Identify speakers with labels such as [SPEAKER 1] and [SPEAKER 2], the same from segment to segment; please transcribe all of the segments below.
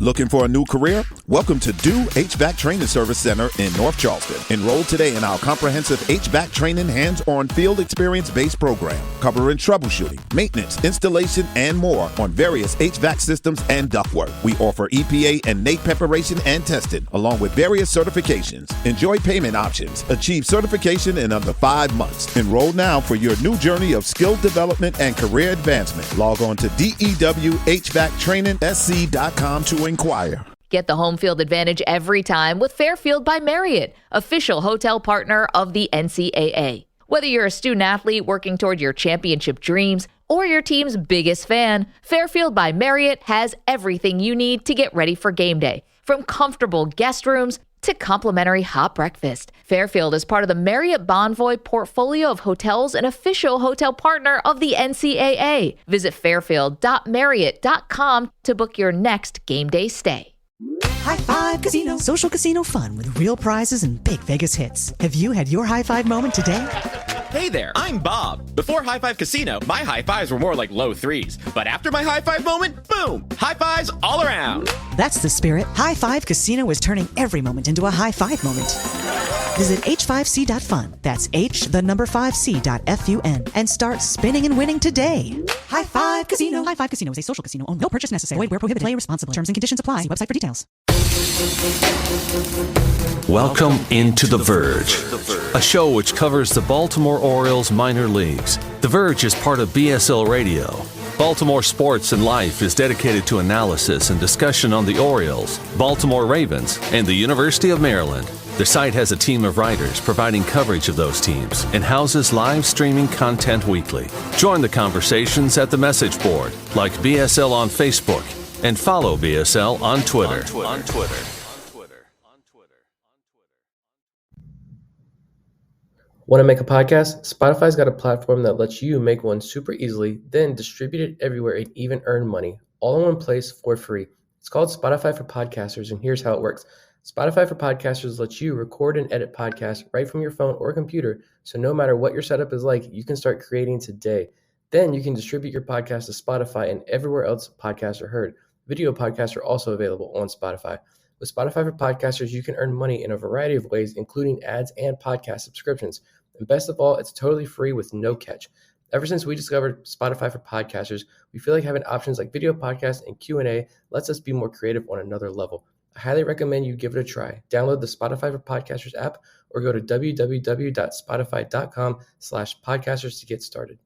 [SPEAKER 1] Looking for a new career? Welcome to Do HVAC Training Service Center in North Charleston. Enroll today in our comprehensive HVAC training hands-on field experience-based program, covering troubleshooting, maintenance, installation, and more on various HVAC systems and ductwork. We offer EPA and NAEP preparation and testing, along with various certifications. Enjoy payment options. Achieve certification in under 5 months. Enroll now for your new journey of skill development and career advancement. Log on to dewhvactrainingsc.com to inquire.
[SPEAKER 2] Get the home field advantage every time with Fairfield by Marriott, official hotel partner of the NCAA. Whether you're a student athlete working toward your championship dreams or your team's biggest fan, Fairfield by Marriott has everything you need to get ready for game day. From comfortable guest rooms to complimentary hot breakfast, Fairfield is part of the Marriott Bonvoy portfolio of hotels and official hotel partner of the NCAA. Visit fairfield.marriott.com to book your next game day stay.
[SPEAKER 3] High Five Casino. Social casino fun with real prizes and big Vegas hits. Have you had your high five moment today?
[SPEAKER 4] Hey there, I'm Bob. Before High Five Casino, my high fives were more like low threes. But after my high five moment, boom, high fives all around.
[SPEAKER 3] That's the spirit. High Five Casino is turning every moment into a high five moment. Visit h5c.fun. That's h5c.fun and start spinning and winning today. High Five Casino. High Five Casino is a social casino only. No purchase necessary. Void where prohibited. Play responsibly. Terms and conditions apply. See website for details.
[SPEAKER 5] Welcome into The Verge, a show which covers the Baltimore Orioles minor leagues. The Verge is part of BSL Radio. Baltimore Sports and Life is dedicated to analysis and discussion on the Orioles, Baltimore Ravens, and the University of Maryland. The site has a team of writers providing coverage of those teams and houses live streaming content weekly. Join the conversations at the message board, like BSL on Facebook, and follow BSL on Twitter.
[SPEAKER 6] Want to make a podcast? Spotify's got a platform that lets you make one super easily, then distribute it everywhere and even earn money, all in one place for free. It's called Spotify for Podcasters, and here's how it works. Spotify for Podcasters lets you record and edit podcasts right from your phone or computer, so no matter what your setup is like, you can start creating today. Then you can distribute your podcast to Spotify and everywhere else podcasts are heard. Video podcasts are also available on Spotify. With Spotify for Podcasters, you can earn money in a variety of ways, including ads and podcast subscriptions. And best of all, it's totally free with no catch. Ever since we discovered Spotify for Podcasters, we feel like having options like video podcasts and Q&A lets us be more creative on another level. I highly recommend you give it a try. Download the Spotify for Podcasters app or go to www.spotify.com/podcasters to get started.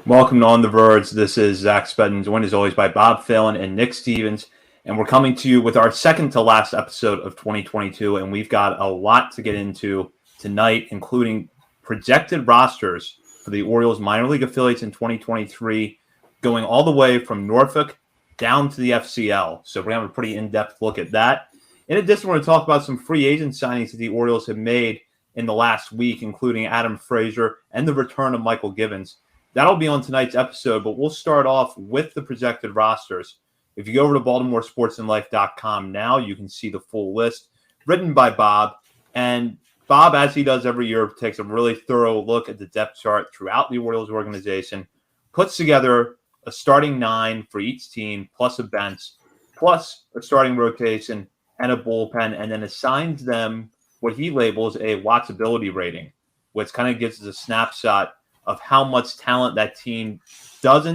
[SPEAKER 7] Welcome to On the Verge. This is Zach Spedden, joined as always by Bob Phelan and Nick Stevens. And we're coming to you with our second to last episode of 2022. And we've got a lot to get into tonight, including projected rosters for the Orioles minor league affiliates in 2023, going all the way from Norfolk down to the FCL. So we're going to have a pretty in-depth look at that. In addition, we're going to talk about some free agent signings that the Orioles have made in the last week, including Adam Frazier and the return of Mychal Givens. That'll be on tonight's episode, but we'll start off with the projected rosters. If you go over to BaltimoreSportsAndLife.com now, you can see the full list written by Bob. And Bob, as he does every year, takes a really thorough look at the depth chart throughout the Orioles organization, puts together a starting 9 for each team, plus a bench, plus a starting rotation and a bullpen, and then assigns them what he labels a watchability rating, which kind of gives us a snapshot of how much talent that team does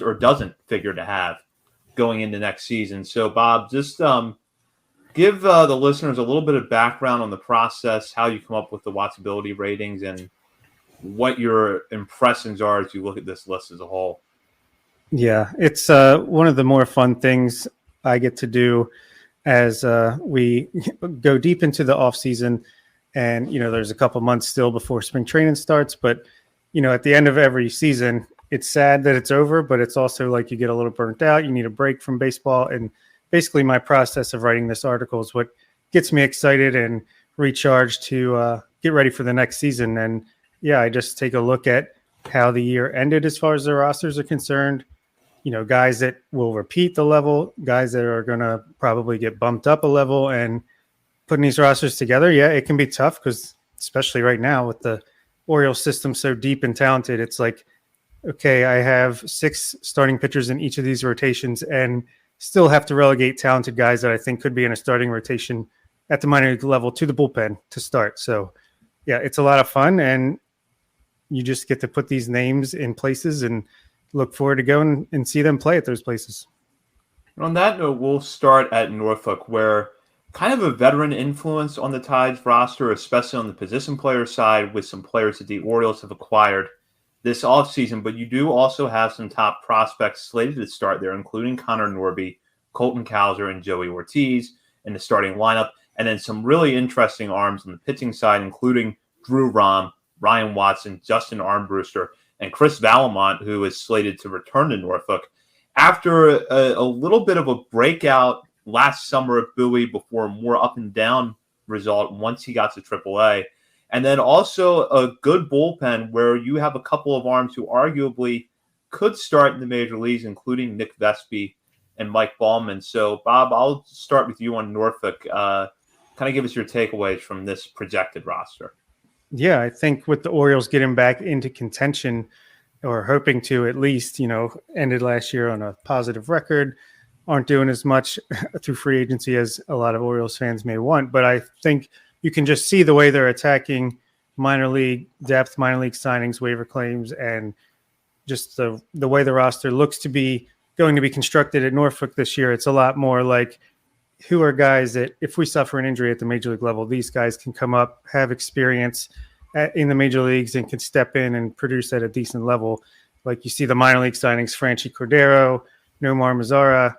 [SPEAKER 7] or doesn't figure to have going into next season. So, Bob, just give the listeners a little bit of background on the process, how you come up with the watchability ratings, and what your impressions are as you look at this list as a whole.
[SPEAKER 8] Yeah, it's one of the more fun things I get to do as we go deep into the off season. And, there's a couple months still before spring training starts. But, at the end of every season, it's sad that it's over, but it's also like you get a little burnt out. You need a break from baseball. And basically my process of writing this article is what gets me excited and recharged to get ready for the next season. And yeah, I just take a look at how the year ended as far as the rosters are concerned. Guys that will repeat the level, guys that are going to probably get bumped up a level, and putting these rosters together. Yeah, it can be tough because especially right now with the Orioles system so deep and talented, it's like, okay, I have 6 starting pitchers in each of these rotations, and still have to relegate talented guys that I think could be in a starting rotation at the minor league level to the bullpen to start. So, yeah, it's a lot of fun, and you just get to put these names in places and look forward to going and see them play at those places.
[SPEAKER 7] And on that note, we'll start at Norfolk, where kind of a veteran influence on the Tides roster, especially on the position player side, with some players that the Orioles have acquired this offseason. But you do also have some top prospects slated to start there, including Connor Norby, Colton Cowser, and Joey Ortiz in the starting lineup. And then some really interesting arms on the pitching side, including Drew Rom, Ryan Watson, Justin Armbruster, and Chris Valamont, who is slated to return to Norfolk after a little bit of a breakout last summer at Bowie before a more up and down result once he got to AAA. And then also a good bullpen where you have a couple of arms who arguably could start in the major leagues, including Nick Vespi and Mike Ballman. So, Bob, I'll start with you on Norfolk. Kind of give us your takeaways from this projected roster.
[SPEAKER 8] Yeah, I think with the Orioles getting back into contention, or hoping to at least, ended last year on a positive record, aren't doing as much through free agency as a lot of Orioles fans may want. But I think you can just see the way they're attacking minor league depth, minor league signings, waiver claims, and just the way the roster looks to be going to be constructed at Norfolk this year. It's a lot more like, who are guys that if we suffer an injury at the major league level, these guys can come up, have experience in the major leagues, and can step in and produce at a decent level. Like you see the minor league signings, Franchi Cordero, Nomar Mazara,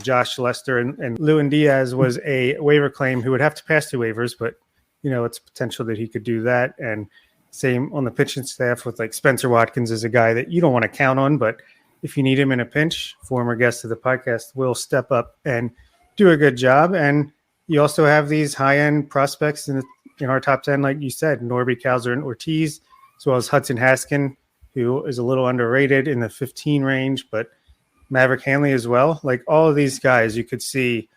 [SPEAKER 8] Josh Lester, and Lewin Diaz was a waiver claim who would have to pass 2 waivers, but it's potential that he could do that. And same on the pitching staff with like Spencer Watkins is a guy that you don't want to count on, but if you need him in a pinch, former guest of the podcast will step up and do a good job. And you also have these high-end prospects in our top 10, like you said, Norby, Cowser, and Ortiz, as well as Hudson Haskin, who is a little underrated in the 15 range, but Maverick Hanley as well. Like all of these guys you could see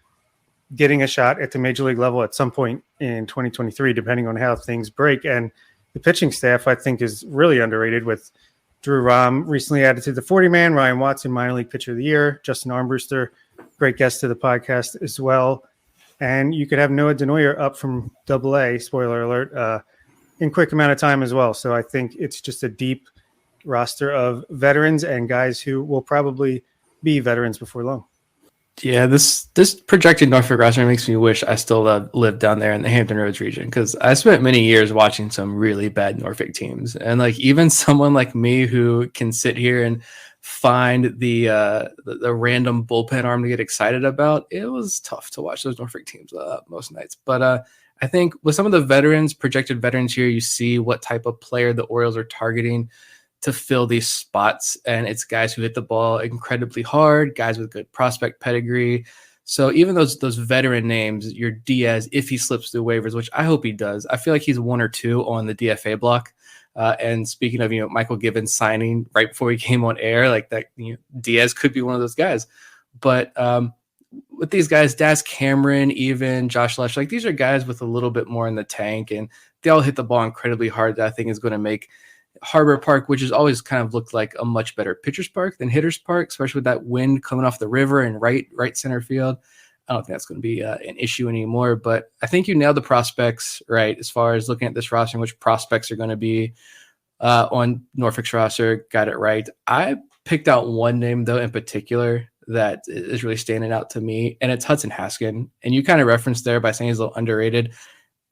[SPEAKER 8] getting a shot at the major league level at some point in 2023, depending on how things break. And the pitching staff, I think, is really underrated, with Drew Rom recently added to the 40-man, Ryan Watson, minor league pitcher of the year, Justin Armbruster, great guest to the podcast as well. And you could have Noah Denoyer up from AA, spoiler alert, in quick amount of time as well. So I think it's just a deep roster of veterans and guys who will probably be veterans before long.
[SPEAKER 9] Yeah, this projected Norfolk roster makes me wish I still lived down there in the Hampton Roads region, because I spent many years watching some really bad Norfolk teams. And like even someone like me who can sit here and find the random bullpen arm to get excited about, it was tough to watch those Norfolk teams most nights. But I think with some of the projected veterans here, you see what type of player the Orioles are targeting to fill these spots. And it's guys who hit the ball incredibly hard, guys with good prospect pedigree. So even those veteran names, your Diaz, if he slips through waivers, which I hope he does, I feel like he's 1 or 2 on the DFA block. And speaking of, Mychal Givens signing right before he came on air, like that, Diaz could be one of those guys. But with these guys, Daz Cameron, even Josh Lush, like these are guys with a little bit more in the tank, and they all hit the ball incredibly hard. That I think is going to make Harbor Park, which has always kind of looked like a much better pitcher's park than hitter's park, especially with that wind coming off the river and right center field. I don't think that's going to be an issue anymore. But I think you nailed the prospects right as far as looking at this roster and which prospects are going to be on Norfolk's roster. Got it right. I picked out one name, though, in particular that is really standing out to me, and it's Hudson Haskin. And you kind of referenced there by saying he's a little underrated.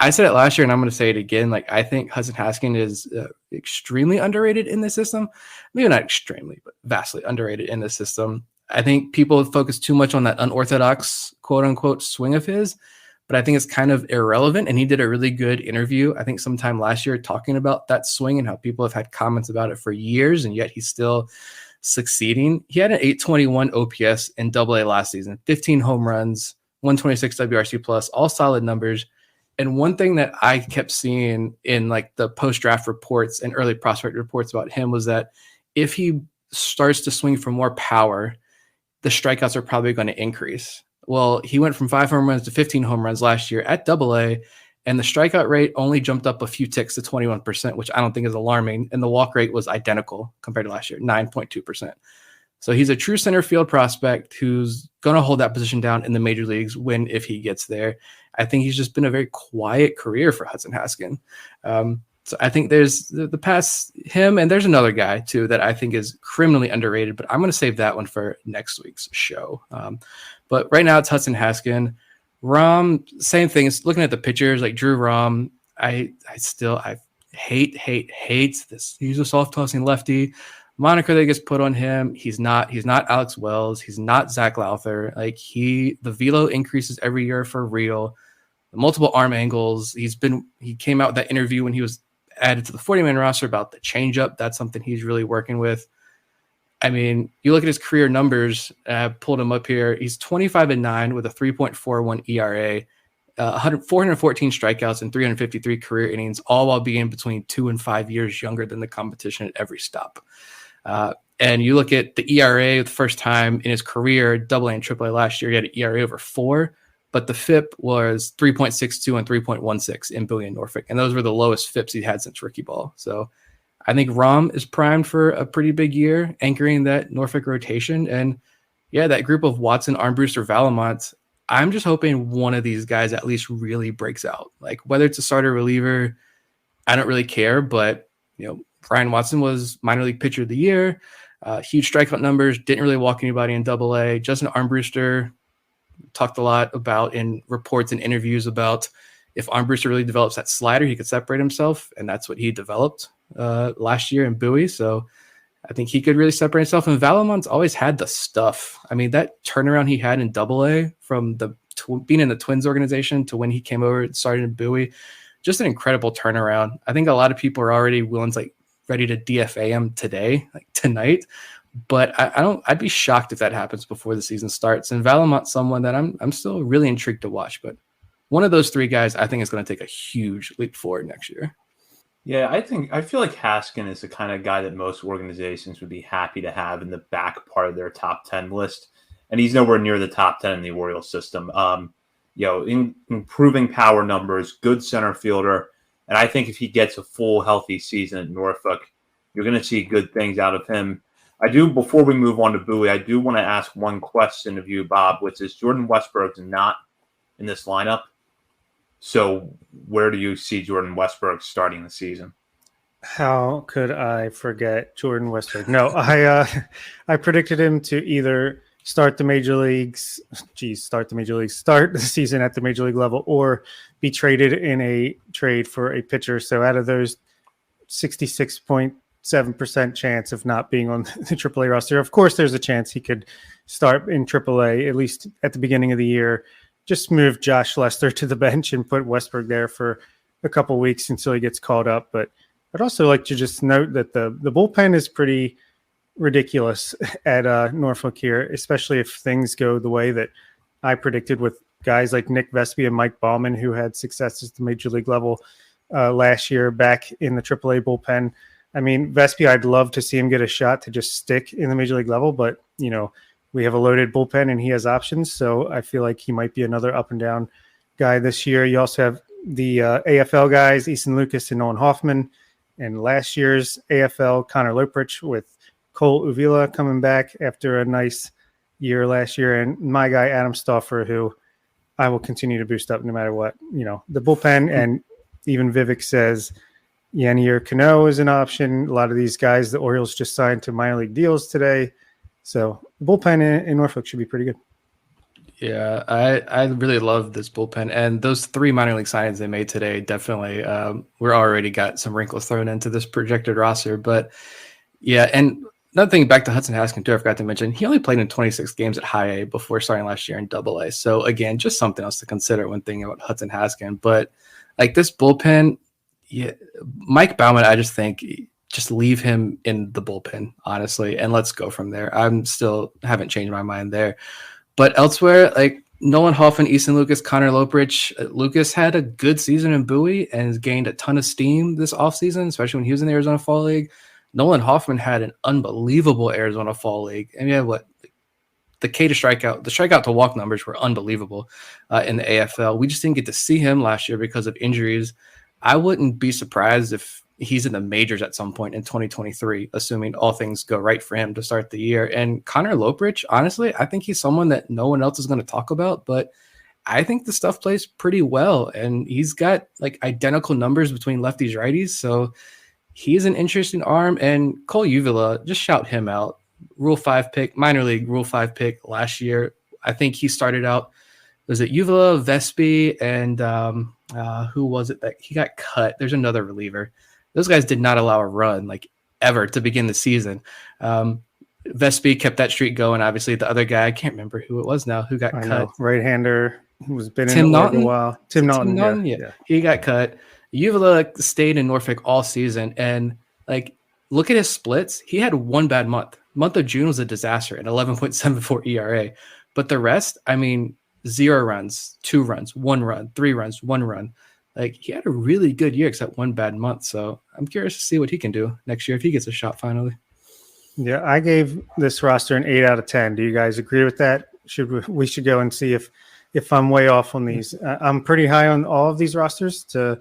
[SPEAKER 9] I said it last year, and I'm going to say it again. Like, I think Hudson Haskin is extremely underrated in the system. Maybe not extremely, but vastly underrated in the system. I think people focus too much on that unorthodox, quote unquote, swing of his, but I think it's kind of irrelevant. And he did a really good interview, I think sometime last year, talking about that swing and how people have had comments about it for years, and yet he's still succeeding. He had an 821 OPS in AA last season, 15 home runs, 126 WRC plus, all solid numbers. And one thing that I kept seeing in like the post-draft reports and early prospect reports about him was that if he starts to swing for more power, the strikeouts are probably going to increase. Well, he went from 5 home runs to 15 home runs last year at AA, and the strikeout rate only jumped up a few ticks to 21%, which I don't think is alarming. And the walk rate was identical compared to last year, 9.2%. So he's a true center field prospect who's going to hold that position down in the major leagues if he gets there. I think he's just been a very quiet career for Hudson Haskin. So I think there's the past him, and there's another guy too that I think is criminally underrated, but I'm going to save that one for next week's show. But right now it's Hudson Haskin. Rom, same thing. It's looking at the pictures like Drew Rom. I hate this. He's a soft tossing lefty moniker that gets put on him. He's not Alex Wells. He's not Zach Lowther. Like the velo increases every year for real. The multiple arm angles. He came out with that interview when he was added to the 40-man roster about the changeup. That's something he's really working with. I mean, you look at his career numbers. I pulled him up here. He's 25-9 with a 3.41 ERA, 414 strikeouts and 353 career innings, all while being between 2 and 5 years younger than the competition at every stop. And you look at the ERA the first time in his career, AA and AAA last year, he had an ERA over 4, but the FIP was 3.62 and 3.16 in Bowie and Norfolk. And those were the lowest FIPs he'd had since rookie ball. So I think Rom is primed for a pretty big year, anchoring that Norfolk rotation. And yeah, that group of Watson, Armbruster, Valamont, I'm just hoping one of these guys at least really breaks out. Like whether it's a starter reliever, I don't really care, but Brian Watson was minor league pitcher of the year, huge strikeout numbers, didn't really walk anybody in AA. Justin Armbruster talked a lot about in reports and interviews about if Armbruster really develops that slider, he could separate himself. And that's what he developed last year in Bowie. So I think he could really separate himself. And Valamont's always had the stuff. I mean, that turnaround he had in AA from being in the Twins organization to when he came over and started in Bowie, just an incredible turnaround. I think a lot of people are already ready to DFA him tonight. But I'd be shocked if that happens before the season starts. And Valamont's someone that I'm still really intrigued to watch. But one of those three guys, I think, is going to take a huge leap forward next year.
[SPEAKER 7] Yeah, I feel like Haskin is the kind of guy that most organizations would be happy to have in the back part of their top 10 list. And he's nowhere near the top 10 in the Orioles system. Improving power numbers, good center fielder. And I think if he gets a full healthy season at Norfolk, you're going to see good things out of him. Before we move on to Bowie, I do want to ask one question of you, Bob, which is Jordan Westburg's not in this lineup. So where do you see Jordan Westburg starting the season?
[SPEAKER 8] How could I forget Jordan Westburg? No, I predicted him to either start the season at the major league level or be traded in a trade for a pitcher. So out of those 66.7% chance of not being on the AAA roster, of course, there's a chance he could start in AAA, at least at the beginning of the year. Just move Josh Lester to the bench and put Westburg there for a couple weeks until he gets called up. But I'd also like to just note that the bullpen is pretty ridiculous at Norfolk here, especially if things go the way that I predicted with guys like Nick Vespi and Mike Baumann, who had success at the major league level last year back in the AAA bullpen. I mean, Vespi, I'd love to see him get a shot to just stick in the major league level, but, we have a loaded bullpen and he has options. So I feel like he might be another up and down guy this year. You also have the AFL guys, Easton Lucas and Nolan Hoffman, and last year's AFL Connor Loprich with Cole Uvila coming back after a nice year last year. And my guy, Adam Stauffer, who I will continue to boost up no matter what. The bullpen, and even Vivek says Yanier Cano is an option. A lot of these guys, the Orioles just signed to minor league deals today. So the bullpen in Norfolk should be pretty good.
[SPEAKER 9] Yeah, I really love this bullpen. And those 3 minor league signings they made today definitely we're already got some wrinkles thrown into this projected roster. But yeah, and another thing back to Hudson Haskin too, I forgot to mention, he only played in 26 games at high A before starting last year in AA. So again, just something else to consider when thinking about Hudson Haskin. But like this bullpen, yeah, Mike Baumann, I just think just leave him in the bullpen, honestly, and let's go from there. Haven't changed my mind there. But elsewhere, like Nolan Hoffman, Easton Lucas, Connor Loprich, Lucas had a good season in Bowie and has gained a ton of steam this offseason, especially when he was in the Arizona Fall League. Nolan Hoffman had an unbelievable Arizona Fall League. And yeah, the strikeout to walk numbers were unbelievable in the AFL. We just didn't get to see him last year because of injuries. I wouldn't be surprised if he's in the majors at some point in 2023, assuming all things go right for him to start the year. And Connor Loprich, honestly, I think he's someone that no one else is going to talk about, but I think the stuff plays pretty well. And he's got like identical numbers between lefties, righties. So he's an interesting arm. And Cole Uvula, just shout him out. Rule 5 pick, minor league Rule 5 pick last year. I think he started out, was it Uvula, Vespi, and who was it that he got cut? There's another reliever. Those guys did not allow a run like ever to begin the season. Vespi kept that streak going. Obviously, the other guy, I can't remember who it was now, who got cut.
[SPEAKER 8] Right-hander who's been
[SPEAKER 9] Tim
[SPEAKER 8] in the league
[SPEAKER 9] Naughton?
[SPEAKER 8] a while. Tim Naughton,
[SPEAKER 9] yeah. He got cut. Uvula stayed in Norfolk all season, and like look at his splits. He had one bad month. Month of June was a disaster, an 11.74 ERA. But the rest, I mean, 0 runs, 2 runs, 1 run, 3 runs, 1 run. Like he had a really good year except one bad month. So I'm curious to see what he can do next year if he gets a shot finally.
[SPEAKER 8] Yeah, I gave this roster an 8 out of 10. Do you guys agree with that? We should go and see if I'm way off on these. I'm pretty high on all of these rosters to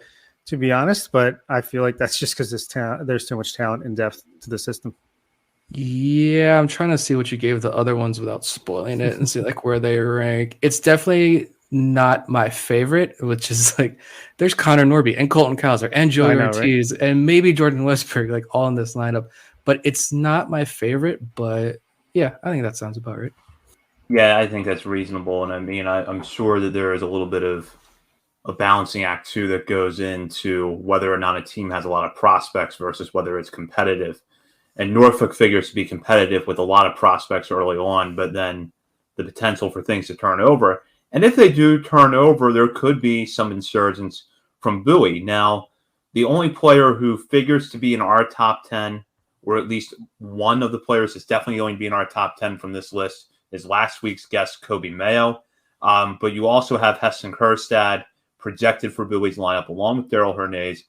[SPEAKER 8] be honest, but I feel like that's just because there's too much talent and depth to the system.
[SPEAKER 9] Yeah, I'm trying to see what you gave the other ones without spoiling it and see like where they rank. It's definitely not my favorite, which is like there's Connor Norby and Colton Cowser and Joey Ortiz, right? And maybe Jordan Westberg, like all in this lineup. But it's not my favorite. But yeah, I think that sounds about right.
[SPEAKER 7] Yeah, I think that's reasonable. And I mean, I'm sure that there is a little bit of a balancing act too that goes into whether or not a team has a lot of prospects versus whether it's competitive. And Norfolk figures to be competitive with a lot of prospects early on, but then the potential for things to turn over. And if they do turn over, there could be some insurgence from Bowie. Now, the only player who figures to be in our top 10, or at least one of the players that's definitely going to be in our top 10 from this list, is last week's guest, Kobe Mayo. But you also have Heston Kjerstad projected for Bowie's lineup, along with Daryl Hernandez.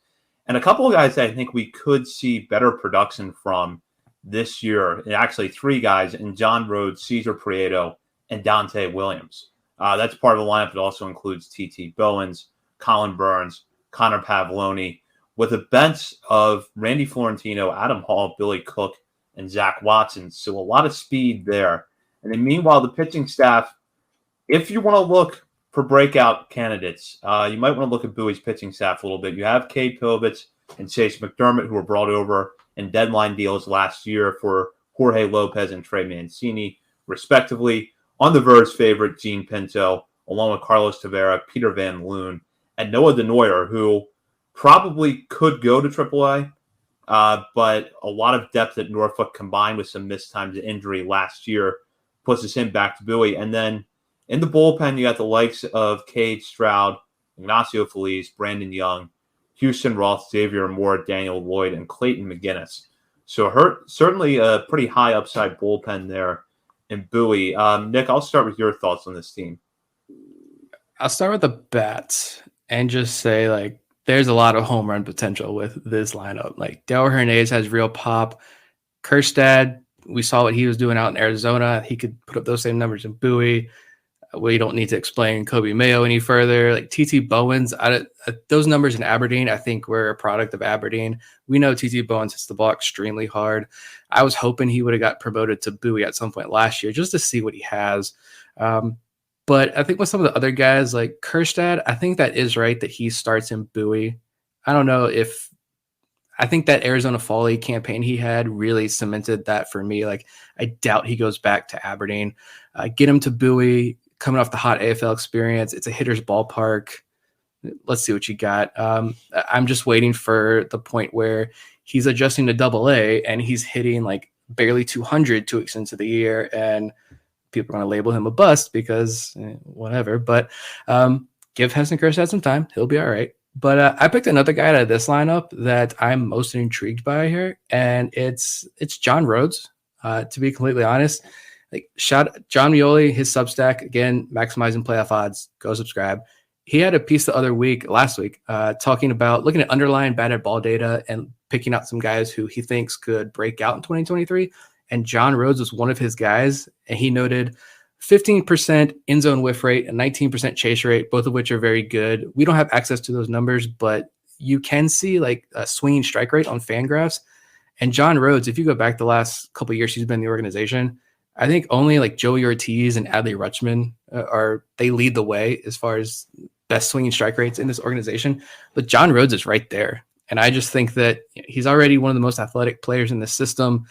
[SPEAKER 7] And a couple of guys that I think we could see better production from this year, and actually 3 guys, in John Rhodes, Cesar Prieto, and Dante Williams. That's part of the lineup that also includes T.T. Bowens, Colin Burns, Connor Pavloni, with a bench of Randy Florentino, Adam Hall, Billy Cook, and Zach Watson. So a lot of speed there. And then meanwhile, the pitching staff, if you want to look for breakout candidates, you might want to look at Bowie's pitching staff a little bit. You have Cade Povich and Chase McDermott, who were brought over in deadline deals last year for Jorge Lopez and Trey Mancini, respectively. On the Verge favorite, Gene Pinto, along with Carlos Tavera, Peter Van Loon, and Noah Denoyer, who probably could go to AAA, but a lot of depth at Norfolk combined with some missed time to injury last year pushes him back to Bowie. And then in the bullpen, you got the likes of Cade Stroud, Ignacio Feliz, Brandon Young, Houston Roth, Xavier Moore, Daniel Lloyd, and Clayton McGinnis. So certainly a pretty high upside bullpen there in Bowie. Nick, I'll start with your thoughts on this team.
[SPEAKER 9] I'll start with the bats and just say, like, there's a lot of home run potential with this lineup. Like, Daryl Hernandez has real pop. Kjerstad, we saw what he was doing out in Arizona. He could put up those same numbers in Bowie. We don't need to explain Kobe Mayo any further. Like T.T. Bowens, those numbers in Aberdeen, I think were a product of Aberdeen. We know T.T. Bowens hits the ball extremely hard. I was hoping he would have got promoted to Bowie at some point last year just to see what he has. But I think with some of the other guys like Kjerstad, I think that is right that he starts in Bowie. I don't know if I think that Arizona Fall League campaign he had really cemented that for me. Like, I doubt he goes back to Aberdeen. Get him to Bowie, coming off the hot AFL experience. It's a hitter's ballpark. Let's see what you got. I'm just waiting for the point where he's adjusting to AA and he's hitting like barely 200 2 weeks into the year, and people are going to label him a bust because whatever. But give Heston Kjerstad some time. He'll be all right. But I picked another guy out of this lineup that I'm most intrigued by here, and it's John Rhodes. To be completely honest, like shout John Mioli, his Substack, again, maximizing playoff odds. Go subscribe. He had a piece last week, talking about looking at underlying batted ball data and picking out some guys who he thinks could break out in 2023. And John Rhodes was one of his guys, and he noted 15% in zone whiff rate and 19% chase rate, both of which are very good. We don't have access to those numbers, but you can see like a swinging strike rate on Fangraphs. And John Rhodes, if you go back the last couple of years he's been in the organization, I think only like Joey Ortiz and Adley Rutschman they lead the way as far as best swinging strike rates in this organization. But John Rhodes is right there. And I just think that he's already one of the most athletic players in the system.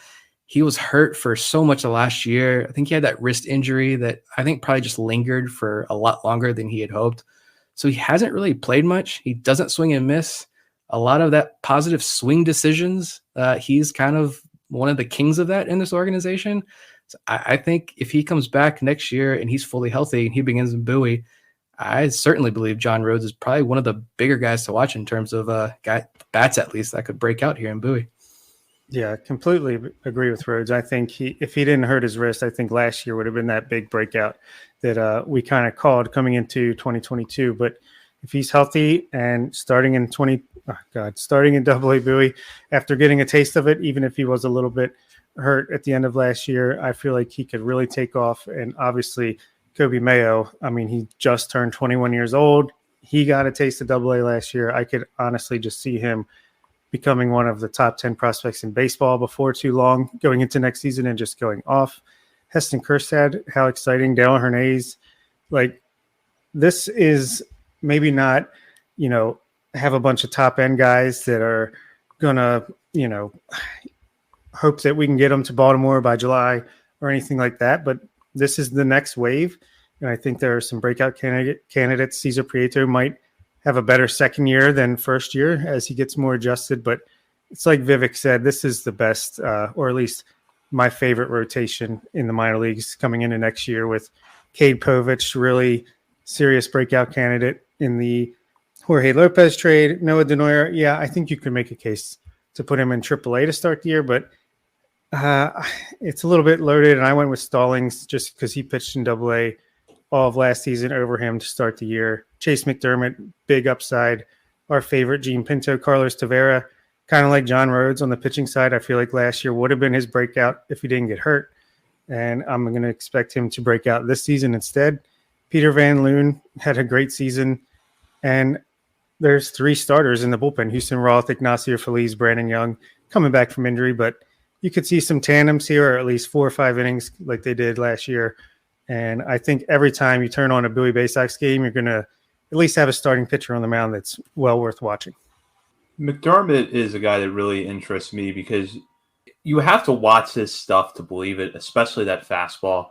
[SPEAKER 9] He was hurt for so much of last year. I think he had that wrist injury that I think probably just lingered for a lot longer than he had hoped. So he hasn't really played much. He doesn't swing and miss. A lot of that positive swing decisions, he's kind of one of the kings of that in this organization. So I think if he comes back next year and he's fully healthy and he begins in Bowie, I certainly believe John Rhodes is probably one of the bigger guys to watch in terms of bats, at least, that could break out here in Bowie.
[SPEAKER 8] Yeah, completely agree with Rhodes. I think if he didn't hurt his wrist, I think last year would have been that big breakout that we kind of called coming into 2022. But if he's healthy and starting in Double-A Bowie after getting a taste of it, even if he was a little bit hurt at the end of last year, I feel like he could really take off. And obviously, Kobe Mayo, I mean, he just turned 21 years old. He got a taste of Double-A last year. I could honestly just see him becoming one of the top 10 prospects in baseball before too long, going into next season and just going off. Heston Kjerstad, how exciting. Dale Hernandez. Like, this is maybe not, have a bunch of top end guys that are going to, hope that we can get them to Baltimore by July or anything like that. But this is the next wave. And I think there are some breakout candidates. Cesar Prieto might have a better second year than first year as he gets more adjusted. But it's like Vivek said, this is the best, or at least my favorite rotation in the minor leagues coming into next year with Cade Povich, really serious breakout candidate in the Jorge Lopez trade. Noah Denoyer, yeah, I think you could make a case to put him in AAA to start the year, but it's a little bit loaded. And I went with Stallings just because he pitched in Double-A all of last season over him to start the year. Chase McDermott, big upside. Our favorite, Gene Pinto, Carlos Tavera, kind of like John Rhodes on the pitching side. I feel like last year would have been his breakout if he didn't get hurt. And I'm going to expect him to break out this season instead. Peter Van Loon had a great season. And there's 3 starters in the bullpen: Houston Roth, Ignacio Feliz, Brandon Young, coming back from injury. But you could see some tandems here, or at least 4 or 5 innings like they did last year. And I think every time you turn on a Bowie Bay Sox game, you're going to at least have a starting pitcher on the mound that's well worth watching.
[SPEAKER 7] McDermott is a guy that really interests me because you have to watch his stuff to believe it, especially that fastball.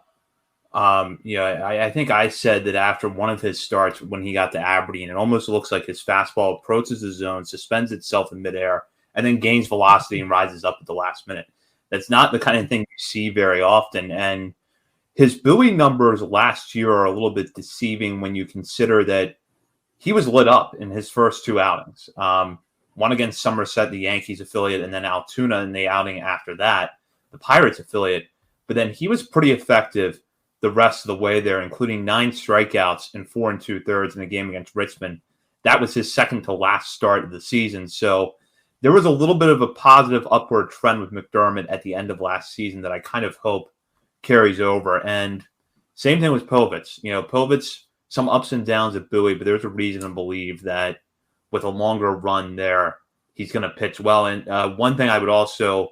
[SPEAKER 7] I think I said that after one of his starts when he got to Aberdeen, it almost looks like his fastball approaches the zone, suspends itself in midair, and then gains velocity and rises up at the last minute. That's not the kind of thing you see very often. And his Bowie numbers last year are a little bit deceiving when you consider that he was lit up in his first 2 outings. One against Somerset, the Yankees affiliate, and then Altoona in the outing after that, the Pirates affiliate. But then he was pretty effective the rest of the way there, including 9 strikeouts and 4 2/3 in the game against Richmond. That was his second to last start of the season. So there was a little bit of a positive upward trend with McDermott at the end of last season that I kind of hope carries over. And same thing with Povich. Povich, some ups and downs at Bowie, but there's a reason to believe that with a longer run there, he's going to pitch well. And one thing I would also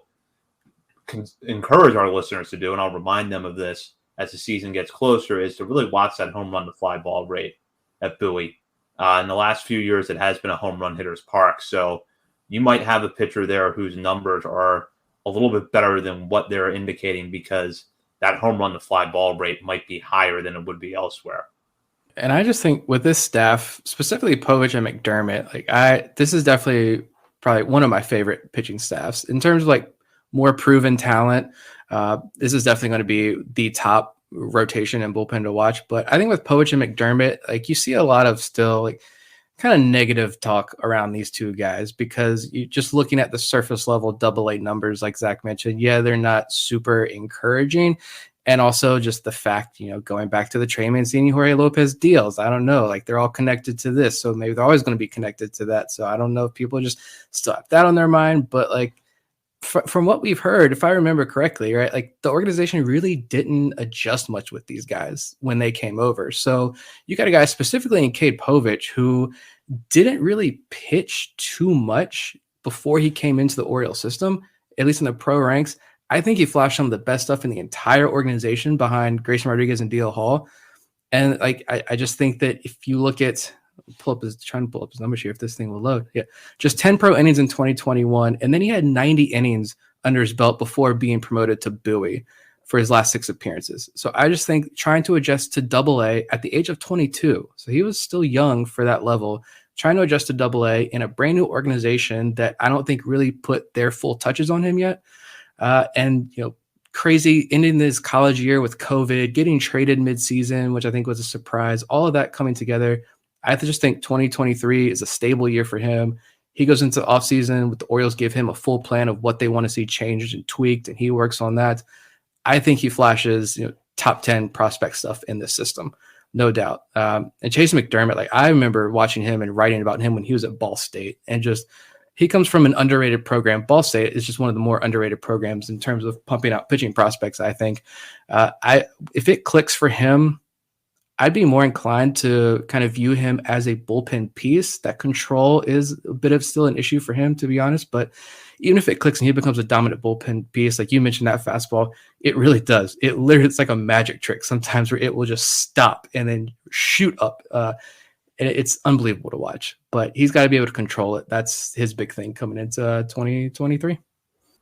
[SPEAKER 7] encourage our listeners to do, and I'll remind them of this as the season gets closer, is to really watch that home run to fly ball rate at Bowie. In the last few years, it has been a home run hitter's park. So you might have a pitcher there whose numbers are a little bit better than what they're indicating because that home run to fly ball rate might be higher than it would be elsewhere.
[SPEAKER 9] And I just think with this staff, specifically Povich and McDermott, this is definitely probably one of my favorite pitching staffs in terms of more proven talent. This is definitely going to be the top rotation and bullpen to watch. But I think with Povich and McDermott, you see a lot of still kind of negative talk around these 2 guys because you just looking at the surface level Double-A numbers, like Zach mentioned, they're not super encouraging. And also just the fact, going back to the Trey Mancini, Jorge Lopez deals, I don't know, they're all connected to this. So maybe they're always going to be connected to that. So I don't know if people just still have that on their mind, but from what we've heard, if I remember correctly, right, the organization really didn't adjust much with these guys when they came over. So you got a guy specifically in Cade Povich who didn't really pitch too much before he came into the Orioles system, at least in the pro ranks. I think he flashed some of the best stuff in the entire organization behind Grayson Rodriguez and D.L. Hall. And like, I just think that if you look at, trying to pull up his numbers here, if this thing will load. Yeah. Just 10 pro innings in 2021. And then he had 90 innings under his belt before being promoted to Bowie for his last 6 appearances. So I just think trying to adjust to AA at the age of 22. So he was still young for that level, trying to adjust to AA in a brand new organization that I don't think really put their full touches on him yet. And, crazy ending his college year with COVID, getting traded midseason, which I think was a surprise, all of that coming together. I just think 2023 is a stable year for him. He goes into the offseason with the Orioles, give him a full plan of what they want to see changed and tweaked, and he works on that. I think he flashes top 10 prospect stuff in this system, no doubt. And Chase McDermott, like I remember watching him and writing about him when he was at Ball State, and just he comes from an underrated program. Ball State is just one of the more underrated programs in terms of pumping out pitching prospects, I think. If it clicks for him, I'd be more inclined to kind of view him as a bullpen piece. That control is a bit of still an issue for him, to be honest. But even if it clicks and he becomes a dominant bullpen piece, like you mentioned that fastball, it really does. It's like a magic trick sometimes where it will just stop and then shoot up. And it's unbelievable to watch. But he's got to be able to control it. That's his big thing coming into 2023.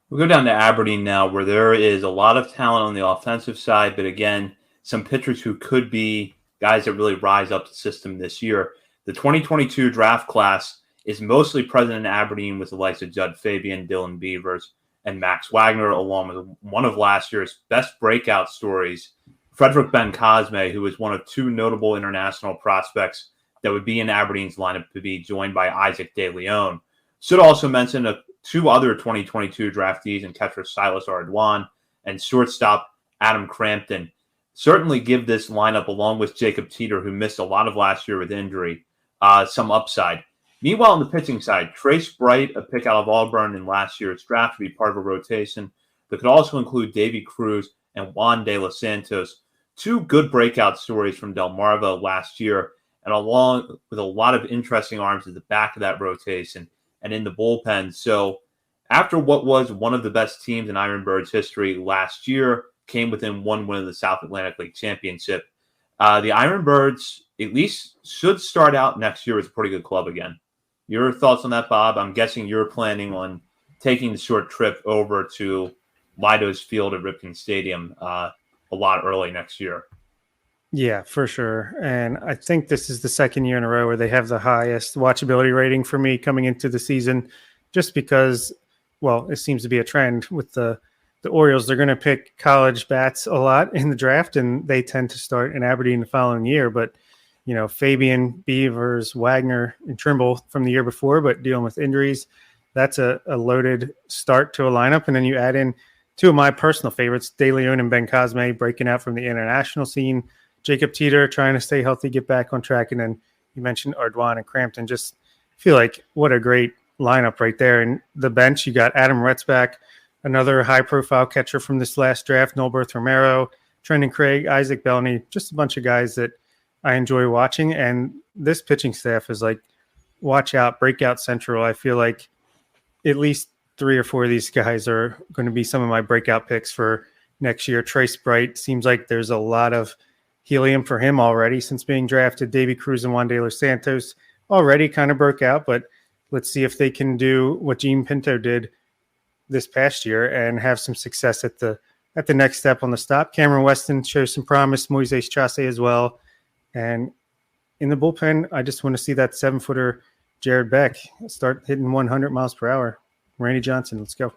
[SPEAKER 7] We'll go down to Aberdeen now, where there is a lot of talent on the offensive side, but again, some pitchers who could be guys that really rise up the system this year. The 2022 draft class is mostly present in Aberdeen with the likes of Judd Fabian, Dylan Beavers, and Max Wagner, along with one of last year's best breakout stories, Frederick Ben Cosme, who was one of 2 notable international prospects that would be in Aberdeen's lineup to be joined by Isaac De Leon. Should also mention 2 other 2022 draftees in catcher Silas Ardwan and shortstop Adam Crampton. Certainly give this lineup, along with Jacob Teeter, who missed a lot of last year with injury, some upside. Meanwhile, on the pitching side, Trace Bright, a pick out of Auburn in last year's draft, to be part of a rotation that could also include Davy Cruz and Juan De Los Santos, 2 good breakout stories from Delmarva last year, and along with a lot of interesting arms at the back of that rotation and in the bullpen. So after what was one of the best teams in Ironbirds history last year, came within 1 win of the South Atlantic League Championship. The Ironbirds at least should start out next year as a pretty good club again. Your thoughts on that, Bob? I'm guessing you're planning on taking the short trip over to Lido's Field at Ripken Stadium a lot early next year.
[SPEAKER 8] Yeah, for sure. And I think this is the second year in a row where they have the highest watchability rating for me coming into the season, just because, well, it seems to be a trend with the Orioles. They're going to pick college bats a lot in the draft, and they tend to start in Aberdeen the following year. But, Fabian, Beavers, Wagner, and Trimble from the year before, but dealing with injuries, that's a loaded start to a lineup. And then you add in 2 of my personal favorites, De Leon and Ben Cosme, breaking out from the international scene. Jacob Teeter trying to stay healthy, get back on track. And then you mentioned Ardwan and Crampton. Just feel like what a great lineup right there. And the bench, you got Adam Retzbach, another high-profile catcher from this last draft, Nolberth Romero, Trenton Craig, Isaac Bellany, just a bunch of guys that I enjoy watching. And this pitching staff is like, watch out, breakout central. I feel like at least 3 or 4 of these guys are going to be some of my breakout picks for next year. Trace Bright, seems like there's a lot of helium for him already since being drafted. Davy Cruz and Juan De Los Santos already kind of broke out, but let's see if they can do what Gene Pinto did this past year and have some success at the next step on the stop. Cameron Weston shows some promise, Moises Chase as well. And in the bullpen, I just want to see that 7-footer Jared Beck start hitting 100 miles per hour. Randy Johnson, let's go.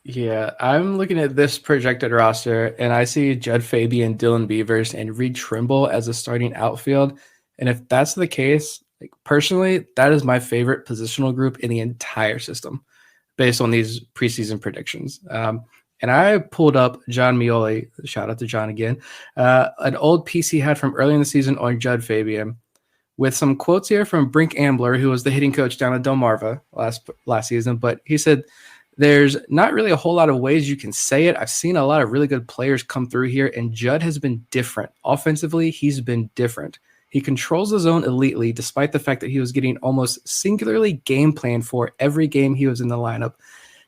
[SPEAKER 9] Yeah, I'm looking at this projected roster, and I see Judd Fabian, Dylan Beavers, and Reed Trimble as a starting outfield. And if that's the case, like personally, that is my favorite positional group in the entire system based on these preseason predictions. And I pulled up John Mioli, shout out to John again, an old piece he had from early in the season on Judd Fabian, with some quotes here from Brink Ambler, who was the hitting coach down at Delmarva last season. But he said, there's not really a whole lot of ways you can say it. I've seen a lot of really good players come through here, and Judd has been different. Offensively, he's been different. He controls the zone elitely, despite the fact that he was getting almost singularly game planned for every game he was in the lineup.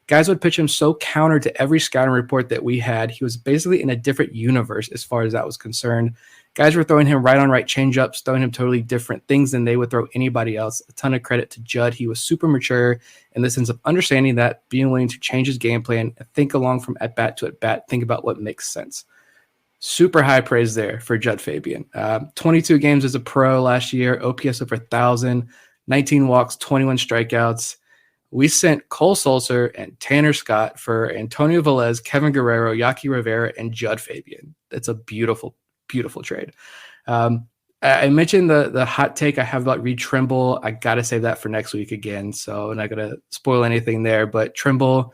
[SPEAKER 9] Guys would pitch him so counter to every scouting report that we had. He was basically in a different universe as far as that was concerned. Guys were throwing him right on right changeups, throwing him totally different things than they would throw anybody else. A ton of credit to Judd. He was super mature in the sense of understanding that, being willing to change his game plan, think along from at bat to at bat, think about what makes sense. Super high praise there for Judd Fabian. 22 games as a pro last year, OPS over 1,000, 19 walks, 21 strikeouts. We sent Cole Sulser and Tanner Scott for Antonio Velez, Kevin Guerrero, Yaki Rivera, and Judd Fabian. That's a beautiful, beautiful trade. I mentioned the hot take I have about Reed Trimble. I got to save that for next week again, so I'm not going to spoil anything there. But Trimble,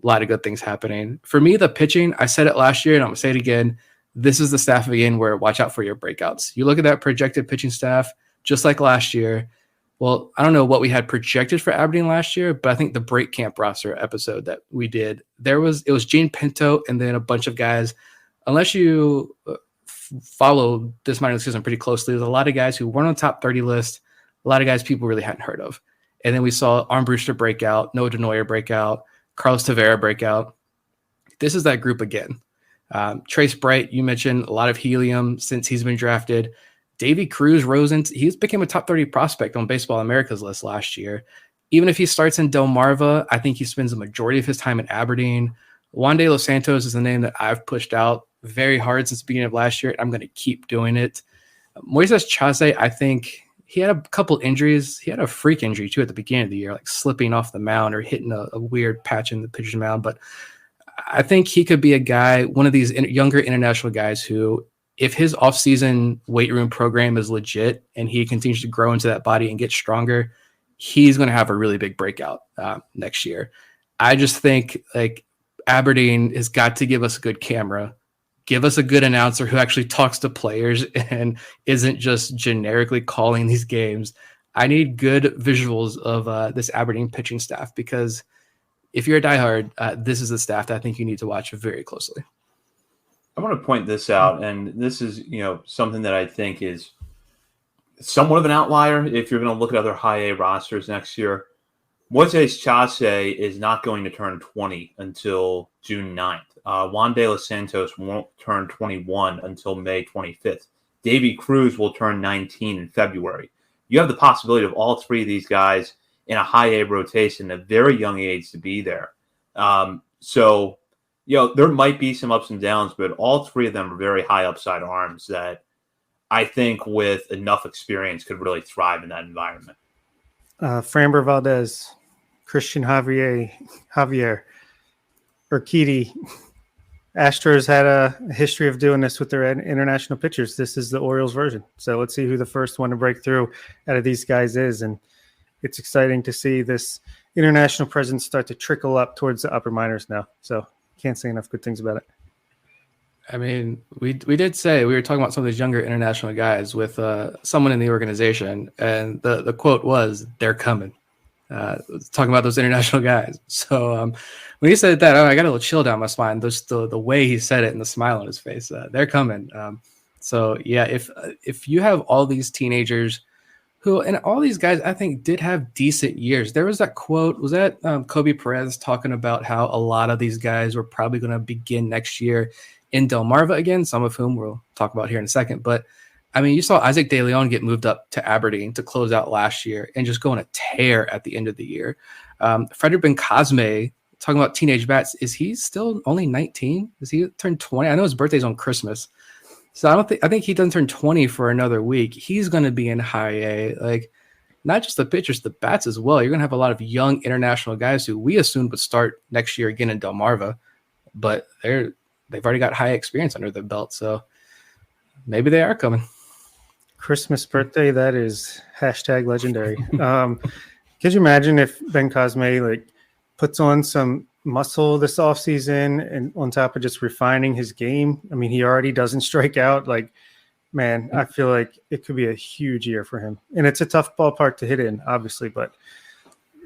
[SPEAKER 9] a lot of good things happening. For me, the pitching, I said it last year, and I'm going to say it again. This is the staff again where watch out for your breakouts. You look at that projected pitching staff, just like last year. Well, I don't know what we had projected for Aberdeen last year, but I think the break camp roster episode that we did, it was Gene Pinto and then a bunch of guys. Unless you follow this minor league season pretty closely, there's a lot of guys who weren't on top 30 list, a lot of guys people really hadn't heard of. And then we saw Armbruster breakout, Noah DeNoyer breakout, Carlos Tavera breakout. This is that group again. Trace Bright, you mentioned a lot of helium since he's been drafted. Davey Cruz rose into, he became a top 30 prospect on Baseball America's list last year. Even if he starts in Delmarva, I think he spends the majority of his time in Aberdeen. Juan de los Santos is a name that I've pushed out very hard since the beginning of last year. I'm going to keep doing it. Moises Chase, I think he had a couple injuries. He had a freak injury too at the beginning of the year, like slipping off the mound or hitting a weird patch in the pitcher's mound. But I think he could be a guy, one of these younger international guys who, if his offseason weight room program is legit and he continues to grow into that body and get stronger, he's going to have a really big breakout next year. I just think like Aberdeen has got to give us a good camera, give us a good announcer who actually talks to players and isn't just generically calling these games. I need good visuals of this Aberdeen pitching staff, because if you're a diehard, this is the staff that I think you need to watch very closely.
[SPEAKER 7] I want to point this out, and this is, something that I think is somewhat of an outlier if you're going to look at other high A rosters next year. Moises Chase is not going to turn 20 until June 9th. Juan de los Santos won't turn 21 until May 25th. Davey Cruz will turn 19 in February. You have the possibility of all three of these guys in a high A rotation at a very young age to be there. So there might be some ups and downs, but all three of them are very high upside arms that I think with enough experience could really thrive in that environment.
[SPEAKER 8] Framber Valdez, Christian Javier, Urquidy. Astros had a history of doing this with their international pitchers. This is the Orioles version. So let's see who the first one to break through out of these guys is. And it's exciting to see this international presence start to trickle up towards the upper minors now. So can't say enough good things about it.
[SPEAKER 9] I mean, we did say, we were talking about some of these younger international guys with someone in the organization, and the quote was, "They're coming." Talking about those international guys. So when he said that, I got a little chill down my spine. Just the way he said it and the smile on his face. They're coming. So yeah, if you have all these teenagers who, and all these guys, I think, did have decent years. There was that quote, was that Kobe Perez talking about how a lot of these guys were probably going to begin next year in Delmarva again, some of whom we'll talk about here in a second. But I mean, you saw Isaac De Leon get moved up to Aberdeen to close out last year and just go on a tear at the end of the year. Frederick Ben Cosme, talking about teenage bats, is he still only 19? Is he turned 20? I know his birthday's on Christmas. So I think he doesn't turn 20 for another week. He's going to be in high A. Like, not just the pitchers, the bats as well. You're going to have a lot of young international guys who we assumed would start next year again in Delmarva, but they've already got high experience under their belt. So maybe they are coming.
[SPEAKER 8] Christmas birthday, that is #legendary. Could you imagine if Ben Cosme puts on some muscle this offseason and on top of just refining his game? I mean, he already doesn't strike out. Man, I feel like it could be a huge year for him. And it's a tough ballpark to hit in, obviously, but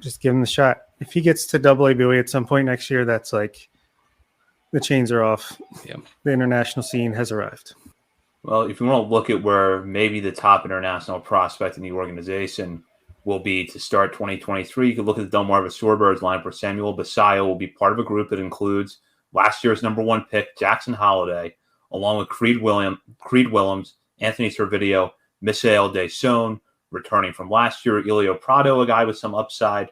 [SPEAKER 8] just give him the shot. If he gets to AA Bowie at some point next year, that's the chains are off.
[SPEAKER 9] Yeah.
[SPEAKER 8] The international scene has arrived.
[SPEAKER 7] Well, if you want to look at where maybe the top international prospect in the organization will be to start 2023, you could look at the Delmarva Shorebirds lineup where Samuel Basayo will be part of a group that includes last year's #1 pick, Jackson Holliday, along with Creed Willems, Anthony Servideo, Misael Deson, returning from last year. Elio Prado, a guy with some upside,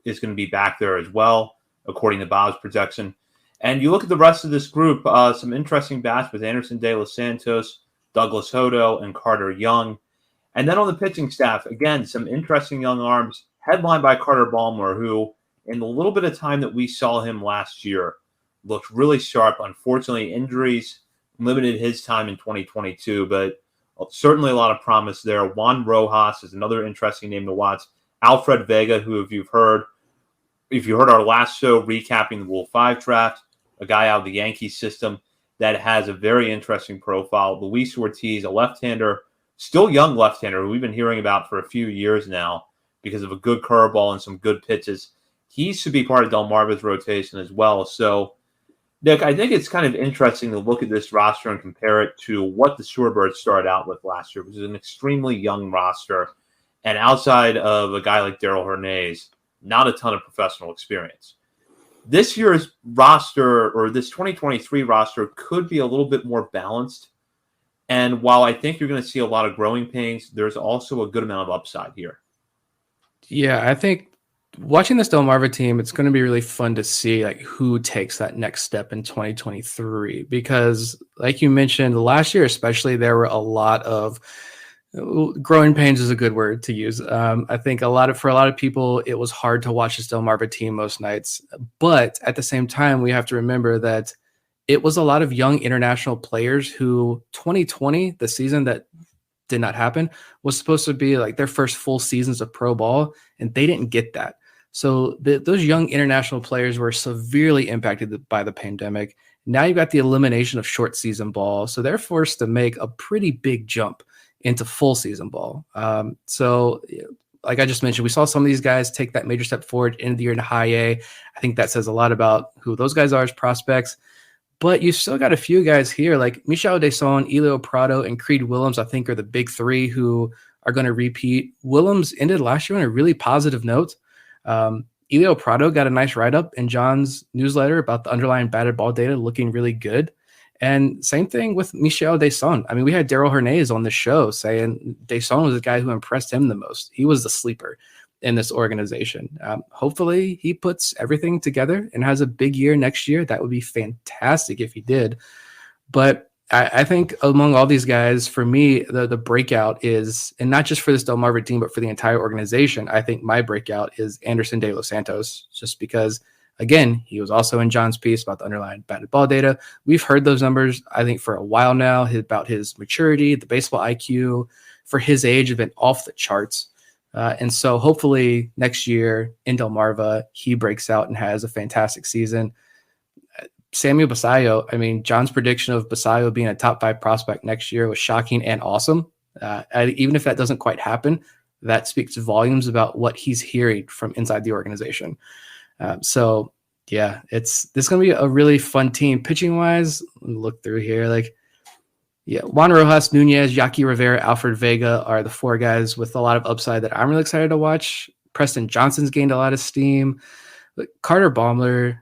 [SPEAKER 7] is going to be back there as well, according to Bob's projection. And you look at the rest of this group, some interesting bats with Anderson De Los Santos, Douglas Hodo, and Carter Young. And then on the pitching staff, again, some interesting young arms, headlined by Carter Balmer, who, in the little bit of time that we saw him last year, looked really sharp. Unfortunately, injuries limited his time in 2022, but certainly a lot of promise there. Juan Rojas is another interesting name to watch. Alfred Vega, who if you heard our last show recapping the Rule 5 draft, a guy out of the Yankees system that has a very interesting profile. Luis Ortiz, a left-hander, still young left-hander who we've been hearing about for a few years now because of a good curveball and some good pitches. He should be part of Delmarva's rotation as well. So, Nick, I think it's kind of interesting to look at this roster and compare it to what the Shorebirds started out with last year, which is an extremely young roster. And outside of a guy like Daryl Hernandez, not a ton of professional experience. This year's roster, or this 2023 roster, could be a little bit more balanced. And while I think you're going to see a lot of growing pains, there's also a good amount of upside here.
[SPEAKER 9] Yeah, I think watching this Delmarva team, it's going to be really fun to see like who takes that next step in 2023. Because like you mentioned, last year especially, there were a lot of growing pains is a good word to use. I think for a lot of people, it was hard to watch this Delmarva team most nights. But at the same time, we have to remember that it was a lot of young international players who 2020, the season that did not happen, was supposed to be like their first full seasons of pro ball, and they didn't get that. So those young international players were severely impacted by the pandemic. Now you've got the elimination of short season ball, so they're forced to make a pretty big jump into full season ball. So like I just mentioned, we saw some of these guys take that major step forward into the year in high A. I think that says a lot about who those guys are as prospects. But you still got a few guys here like Misael Deson, Elio Prado, and Creed Willems, I think are the big three who are going to repeat. Willems ended last year on a really positive note. Elio Prado got a nice write-up in John's newsletter about the underlying batted ball data looking really good. And same thing with Misael Deson. I mean, we had Daryl Hernandez on the show saying Deson was the guy who impressed him the most. He was the sleeper in this organization. Hopefully he puts everything together and has a big year next year. That would be fantastic if he did. But I think among all these guys, for me, the breakout is, and not just for this Delmarva team, but for the entire organization, I think my breakout is Anderson De Los Santos, just because, again, he was also in John's piece about the underlying batted ball data. We've heard those numbers, I think, for a while now, about his maturity, the baseball IQ for his age have been off the charts. And so hopefully next year in Delmarva, he breaks out and has a fantastic season. Samuel Basayo, I mean, John's prediction of Basayo being a top 5 prospect next year was shocking and awesome. Even if that doesn't quite happen, that speaks volumes about what he's hearing from inside the organization. So yeah, this is going to be a really fun team. Pitching wise, look through here. Juan Rojas, Nunez, Yaki Rivera, Alfred Vega are the 4 guys with a lot of upside that I'm really excited to watch. Preston Johnson's gained a lot of steam. Carter Baumler,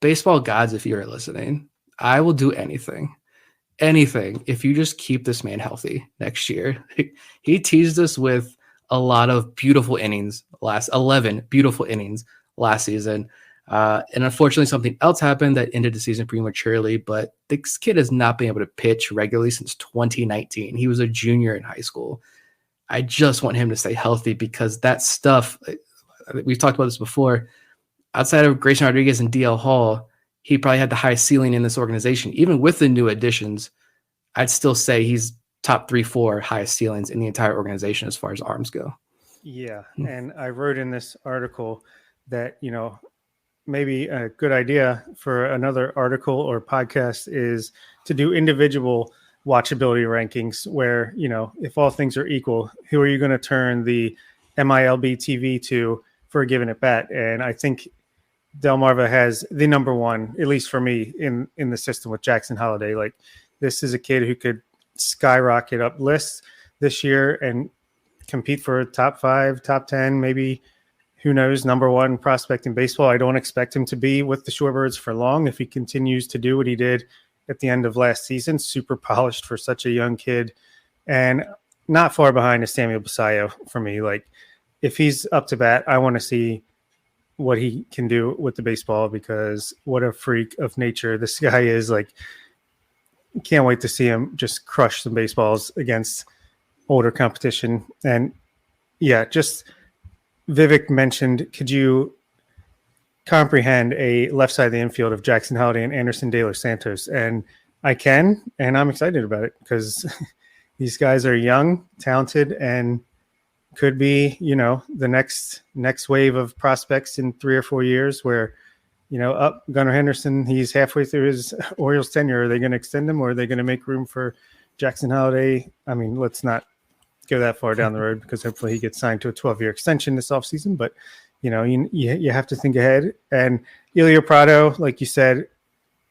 [SPEAKER 9] baseball gods, if you are listening, I will do anything if you just keep this man healthy next year. He teased us with a lot of beautiful innings, 11 beautiful innings last season. And unfortunately, something else happened that ended the season prematurely, but this kid has not been able to pitch regularly since 2019. He was a junior in high school. I just want him to stay healthy because that stuff, we've talked about this before, outside of Grayson Rodriguez and DL Hall, he probably had the highest ceiling in this organization. Even with the new additions, I'd still say he's top 3-4 highest ceilings in the entire organization as far as arms go.
[SPEAKER 8] Yeah. And I wrote in this article that, maybe a good idea for another article or podcast is to do individual watchability rankings where, if all things are equal, who are you going to turn the MILB TV to for a given at bat? And I think Delmarva has the number one, at least for me, in the system with Jackson Holiday. Like, this is a kid who could skyrocket up lists this year and compete for a top 5, top 10, maybe, who knows, number one prospect in baseball. I don't expect him to be with the Shorebirds for long if he continues to do what he did at the end of last season. Super polished for such a young kid, and not far behind is Samuel Basayo for me. Like, if he's up to bat, I want to see what he can do with the baseball, because what a freak of nature this guy is. Like, can't wait to see him just crush some baseballs against older competition. And yeah, just Vivek mentioned, could you comprehend a left side of the infield of Jackson Holiday and Anderson De Los Santos? And I can, and I'm excited about it, because these guys are young, talented, and could be, the next wave of prospects in 3 or 4 years, where, Gunnar Henderson, he's halfway through his Orioles tenure. Are they going to extend him, or are they going to make room for Jackson Holiday? I mean, let's not go that far down the road, because hopefully he gets signed to a 12-year extension this offseason. But, you have to think ahead. And Elio Prado, like you said,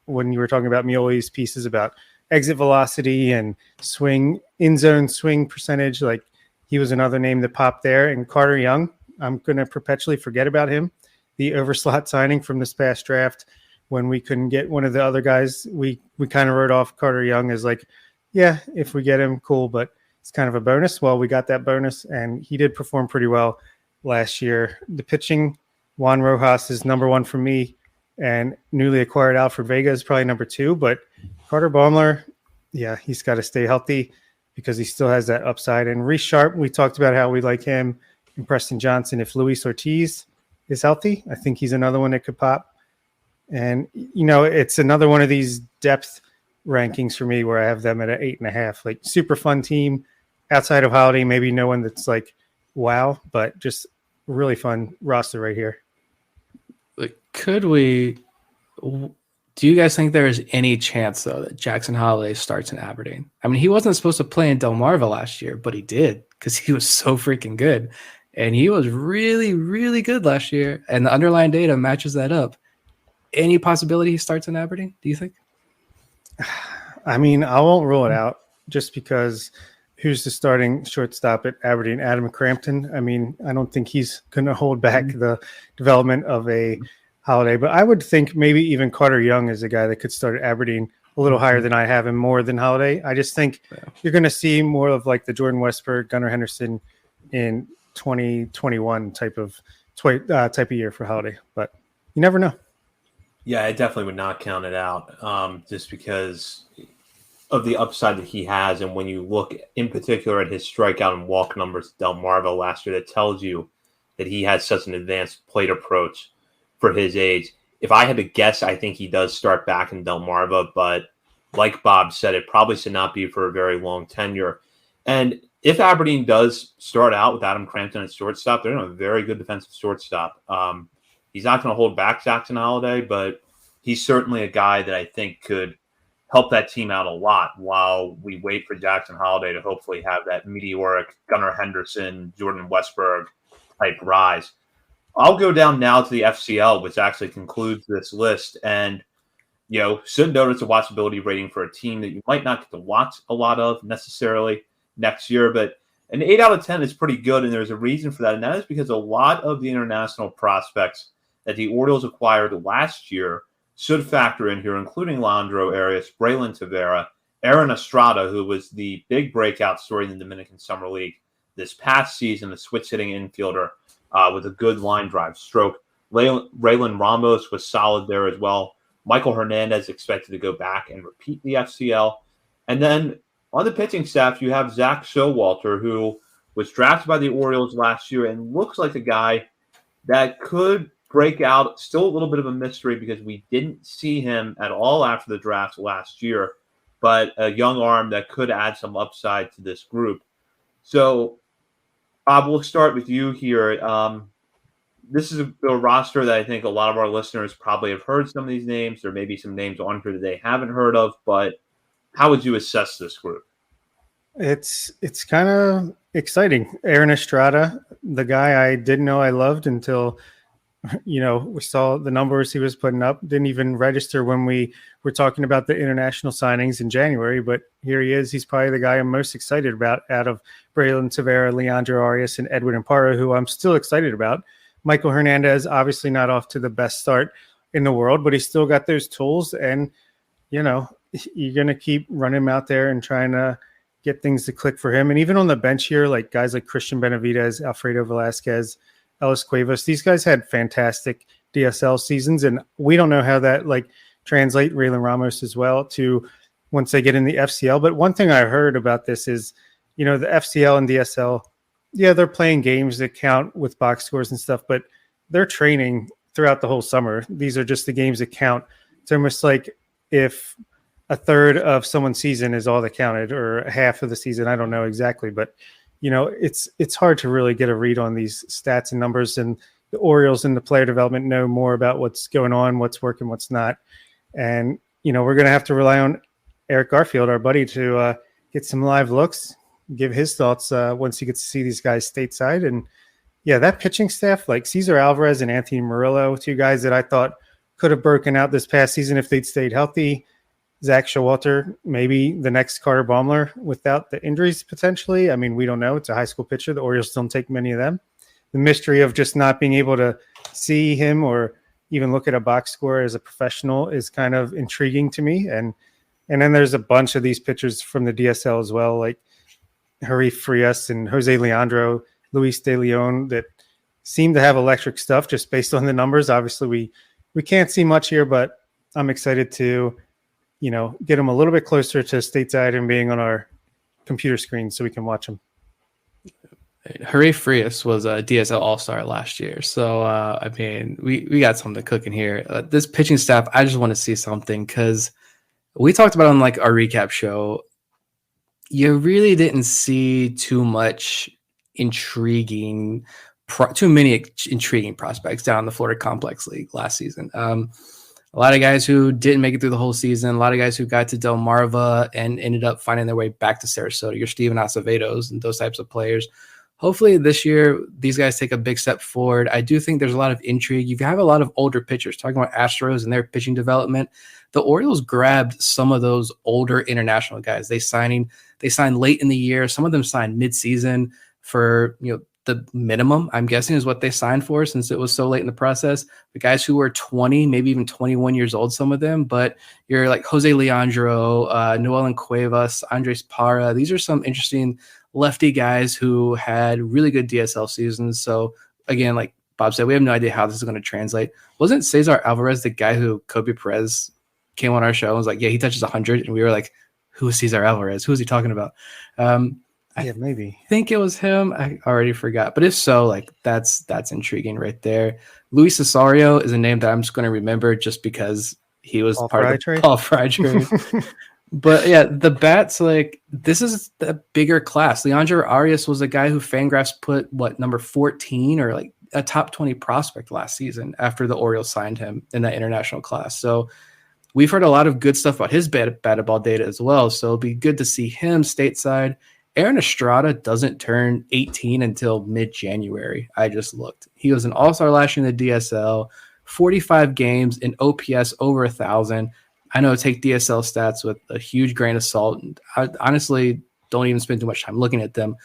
[SPEAKER 8] when you were talking about Mioli's pieces about exit velocity and swing, in-zone swing percentage, like, he was another name that popped there. And Carter Young, I'm going to perpetually forget about him. The overslot signing from this past draft, when we couldn't get one of the other guys, we kind of wrote off Carter Young as like, yeah, if we get him, cool, but it's kind of a bonus. Well, we got that bonus, and he did perform pretty well last year. The pitching, Juan Rojas is number one for me, and newly acquired Alfred Vega is probably number 2. But Carter Baumler, yeah, he's got to stay healthy, because he still has that upside. And Reese Sharp, we talked about how we like him, and Preston Johnson. If Luis Ortiz is healthy, I think he's another one that could pop. And, it's another one of these depth rankings for me where I have them at an 8.5. Like, super fun team outside of Holiday, maybe no one that's like, wow, but just really fun roster right here.
[SPEAKER 9] Like, do you guys think there is any chance, though, that Jackson Holiday starts in Aberdeen? I mean, he wasn't supposed to play in Delmarva last year, but he did, because he was so freaking good. And he was really, really good last year, and the underlying data matches that up. Any possibility he starts in Aberdeen, do you think?
[SPEAKER 8] I mean, I won't rule it out, just because who's the starting shortstop at Aberdeen? Adam Crampton. I mean, I don't think he's going to hold back the development of a Holiday, but I would think maybe even Carter Young is a guy that could start at Aberdeen a little higher than I have him, more than Holiday. I just think you're going to see more of like the Jordan Westberg, Gunnar Henderson in 2021 type of year for Holiday, but you never know.
[SPEAKER 7] Yeah, I definitely would not count it out, just because of the upside that he has. And when you look in particular at his strikeout and walk numbers at Delmarva last year, that tells you that he has such an advanced plate approach for his age. If I had to guess, I think he does start back in Delmarva, but like Bob said, it probably should not be for a very long tenure. And if Aberdeen does start out with Adam Crampton at shortstop, they're in a very good defensive shortstop. He's not going to hold back Jackson Holiday, but he's certainly a guy that I think could help that team out a lot while we wait for Jackson Holiday to hopefully have that meteoric Gunnar Henderson, Jordan Westberg type rise. I'll go down now to the FCL, which actually concludes this list. And, should notice a watchability rating for a team that you might not get to watch a lot of necessarily next year, but an 8 out of 10 is pretty good. And there's a reason for that. And that is because a lot of the international prospects that the Orioles acquired last year should factor in here, including Leandro Arias, Braylon Tavera, Aaron Estrada, who was the big breakout story in the Dominican Summer League this past season, a switch-hitting infielder with a good line drive stroke. Raylan Ramos was solid there as well. Michael Hernandez expected to go back and repeat the FCL. And then on the pitching staff, you have Zach Showalter, who was drafted by the Orioles last year and looks like a guy that could break out. Still a little bit of a mystery because we didn't see him at all after the draft last year, but a young arm that could add some upside to this group. So, Bob, we'll start with you here. This is a roster that I think a lot of our listeners probably have heard some of these names. There may be some names on here that they haven't heard of, but how would you assess this group?
[SPEAKER 8] It's kind of exciting. Aaron Estrada, the guy I didn't know I loved until We saw the numbers he was putting up. Didn't even register when we were talking about the international signings in January, but here he is. He's probably the guy I'm most excited about out of Braylon Tavera, Leandro Arias, and Edwin Amparo, who I'm still excited about. Michael Hernandez, obviously not off to the best start in the world, but he's still got those tools, and you're going to keep running him out there and trying to get things to click for him. And even on the bench here, like guys like Christian Benavidez, Alfredo Velasquez, Ellis Cuevas, these guys had fantastic DSL seasons, and we don't know how that translate Raylan Ramos as well to once they get in the FCL. But one thing I heard about this is, the FCL and DSL, yeah, they're playing games that count with box scores and stuff, but they're training throughout the whole summer. These are just the games that count. It's almost like if a third of someone's season is all that counted, or half of the season. I don't know exactly, but it's hard to really get a read on these stats and numbers, and the Orioles and the player development know more about what's going on, what's working, what's not. And, we're going to have to rely on Eric Garfield, our buddy, to get some live looks, give his thoughts once he gets to see these guys stateside. And yeah, that pitching staff, like Cesar Alvarez and Anthony Murillo, two guys that I thought could have broken out this past season if they'd stayed healthy. Zach Showalter, maybe the next Carter Baumler without the injuries potentially. I mean, we don't know. It's a high school pitcher. The Orioles don't take many of them. The mystery of just not being able to see him or even look at a box score as a professional is kind of intriguing to me. And then there's a bunch of these pitchers from the DSL as well, like Harif Frias and Jose Leandro, Luis De Leon, that seem to have electric stuff just based on the numbers. Obviously, we can't see much here, but I'm excited to get them a little bit closer to stateside and being on our computer screen so we can watch them.
[SPEAKER 9] Harif Frias was a DSL All-Star last year. So, we got something cooking here. This pitching staff, I just want to see something because we talked about on our recap show. You really didn't see too many intriguing prospects down in the Florida Complex League last season. A lot of guys who didn't make it through the whole season, a lot of guys who got to Delmarva and ended up finding their way back to Sarasota, your Steven Acevedos and those types of players. Hopefully this year, these guys take a big step forward. I do think there's a lot of intrigue. You have a lot of older pitchers talking about Astros and their pitching development. The Orioles grabbed some of those older international guys. They signed late in the year. Some of them signed mid-season for, the minimum, I'm guessing, is what they signed for since it was so late in the process. The guys who were 20, maybe even 21 years old, some of them, but you're like Jose Leandro, Noelan Cuevas, Andres Parra. These are some interesting lefty guys who had really good DSL seasons. So again, like Bob said, we have no idea how this is going to translate. Wasn't Cesar Alvarez the guy who Kobe Perez came on our show and was like, yeah, he touches 100. And we were like, who is Cesar Alvarez? Who is he talking about?
[SPEAKER 8] Maybe.
[SPEAKER 9] I think it was him. I already forgot. But if so, that's intriguing right there. Luis Cesario is a name that I'm just going to remember just because he was part of the Paul Fry trade. But yeah, the bats, this is the bigger class. Leandro Arias was a guy who Fangraphs put number 14 or a top 20 prospect last season after the Orioles signed him in that international class. So we've heard a lot of good stuff about his batted ball data as well. So it'll be good to see him stateside. Aaron Estrada doesn't turn 18 until mid-January. I just looked. He was an all-star last year in the DSL, 45 games, in OPS over 1,000. I know take DSL stats with a huge grain of salt. And I honestly don't even spend too much time looking at them.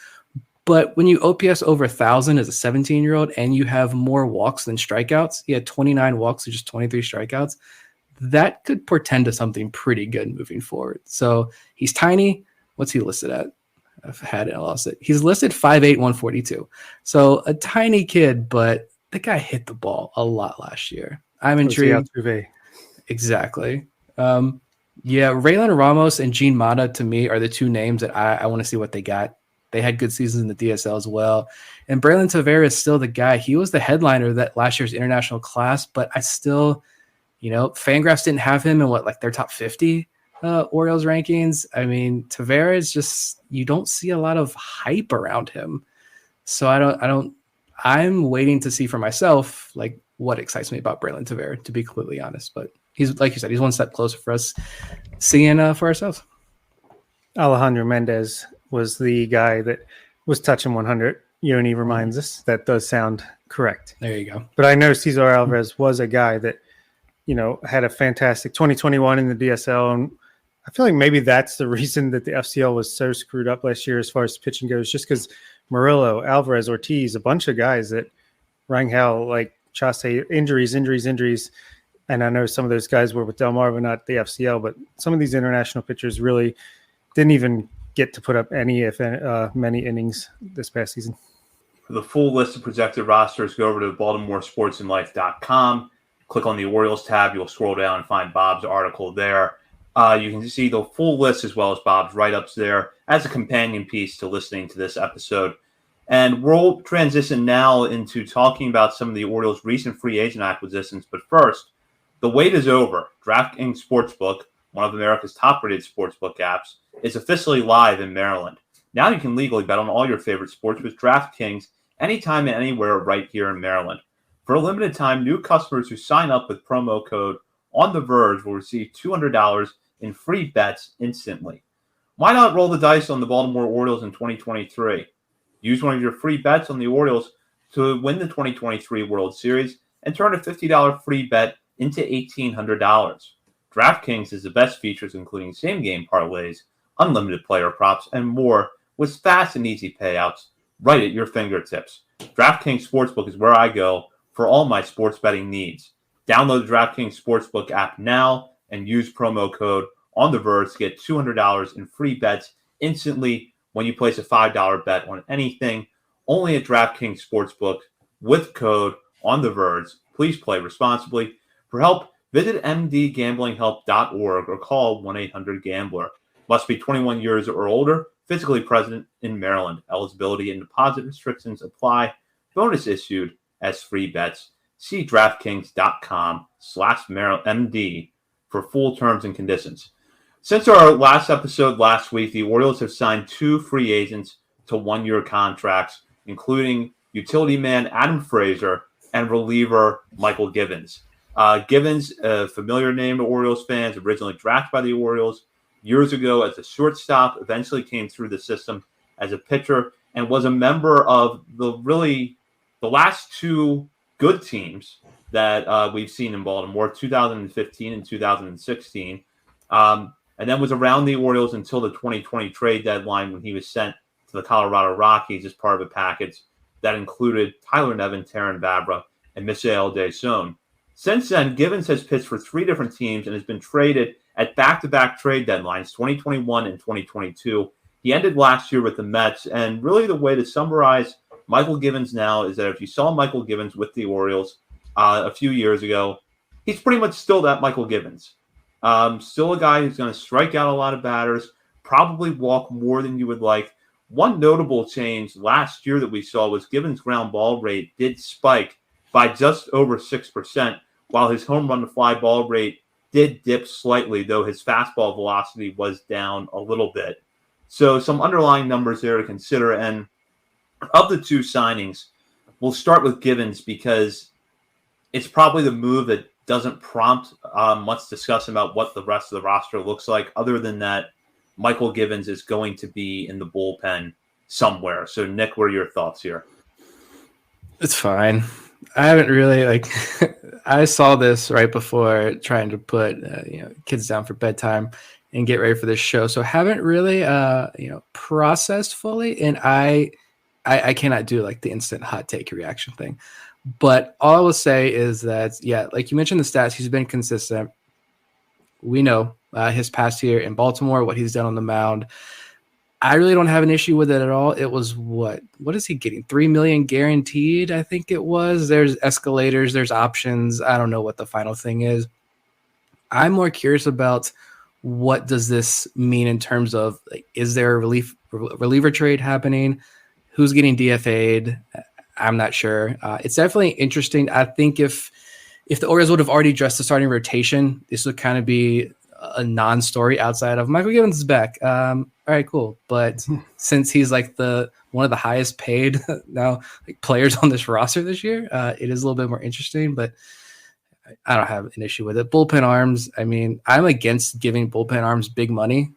[SPEAKER 9] But when you OPS over 1,000 as a 17-year-old and you have more walks than strikeouts, he had 29 walks to just 23 strikeouts, that could portend to something pretty good moving forward. So he's tiny. What's he listed at? I've had it, I lost it. He's listed 5'8", 142. So a tiny kid, but the guy hit the ball a lot last year. I'm intrigued. Exactly. Raylan Ramos and Gene Mata, to me, are the two names that I want to see what they got. They had good seasons in the DSL as well. And Braylon Tavera is still the guy. He was the headliner that last year's international class, but I still, Fangraphs didn't have him in their top 50 Orioles rankings. I mean, Tavera is just, you don't see a lot of hype around him. So I'm waiting to see for myself, what excites me about Braylon Tavera, to be completely honest. But he's, like you said, he's one step closer for us seeing for ourselves.
[SPEAKER 8] Alejandro Mendez was the guy that was touching 100 Yoni reminds us, that does sound correct.
[SPEAKER 9] There you go.
[SPEAKER 8] But I know Cesar Alvarez was a guy that, had a fantastic 2021 in the DSL. And I feel like maybe that's the reason that the FCL was so screwed up last year as far as pitching goes, just because Murillo, Alvarez, Ortiz, a bunch of guys that Rangel, like Chaste, injuries. And I know some of those guys were with Delmar, but not the FCL. But some of these international pitchers really didn't even get to put up any, if many innings this past season.
[SPEAKER 7] For the full list of projected rosters, go over to BaltimoreSportsAndLife.com. Click on the Orioles tab. You'll scroll down and find Bob's article there. You can see the full list as well as Bob's write-ups there as a companion piece to listening to this episode. And we'll transition now into talking about some of the Orioles' recent free agent acquisitions. But first, the wait is over. DraftKings Sportsbook, one of America's top-rated sportsbook apps, is officially live in Maryland. Now you can legally bet on all your favorite sports with DraftKings anytime and anywhere right here in Maryland. For a limited time, new customers who sign up with promo code On The Verge will receive $200 in free bets instantly. Why not roll the dice on the Baltimore Orioles in 2023? Use one of your free bets on the Orioles to win the 2023 World Series and turn a $50 free bet into $1,800. DraftKings has the best features, including same-game parlays, unlimited player props, and more, with fast and easy payouts right at your fingertips. DraftKings Sportsbook is where I go for all my sports betting needs. Download the DraftKings Sportsbook app now and use promo code On The Verge to get $200 in free bets instantly when you place a $5 bet on anything. Only at DraftKings Sportsbook with code On The Verge. Please play responsibly. For help, visit mdgamblinghelp.org or call 1-800-GAMBLER. Must be 21 years or older, physically present in Maryland. Eligibility and deposit restrictions apply. Bonus issued as free bets. See DraftKings.com/MD for full terms and conditions. Since our last episode last week, the Orioles have signed 2 free agents to 1-year contracts, including utility man Adam Frazier and reliever Mychal Givens. Givens, a familiar name to Orioles fans, originally drafted by the Orioles years ago as a shortstop, eventually came through the system as a pitcher, and was a member of the last 2 good teams that we've seen in Baltimore, 2015 and 2016, and then was around the Orioles until the 2020 trade deadline when he was sent to the Colorado Rockies as part of a package that included Tyler Nevin, Taron Vavra, and Michael Givens. Since then, Givens has pitched for 3 different teams and has been traded at back-to-back trade deadlines, 2021 and 2022. He ended last year with the Mets, and really the way to summarize Mychal Givens now is that if you saw Mychal Givens with the Orioles a few years ago, he's pretty much still that Mychal Givens. Still a guy who's going to strike out a lot of batters, probably walk more than you would like. One notable change last year that we saw was Givens' ground ball rate did spike by just over 6%, while his home run to fly ball rate did dip slightly, though his fastball velocity was down a little bit. So some underlying numbers there to consider. And of the 2 signings, we'll start with Givens because it's probably the move that doesn't prompt much discussion about what the rest of the roster looks like. Other than that, Mychal Givens is going to be in the bullpen somewhere. So, Nick, what are your thoughts here?
[SPEAKER 9] It's fine. I haven't really I saw this right before trying to put kids down for bedtime and get ready for this show. So haven't really processed fully, and I cannot do the instant hot take reaction thing. But all I will say is that like you mentioned the stats, he's been consistent. We know his past year in Baltimore, what he's done on the mound. I really don't have an issue with it at all. It was what is he getting? $3 million guaranteed, I think it was. There's escalators, there's options. I don't know what the final thing is. I'm more curious about what does this mean in terms of is there a reliever trade happening? Who's getting DFA'd? I'm not sure. It's definitely interesting. I think if the Orioles would have already addressed the starting rotation, this would kind of be a non-story outside of Mychal Givens is back. All right, cool. But since he's one of the highest paid now players on this roster this year, it is a little bit more interesting. But I don't have an issue with it. Bullpen arms, I mean, I'm against giving bullpen arms big money,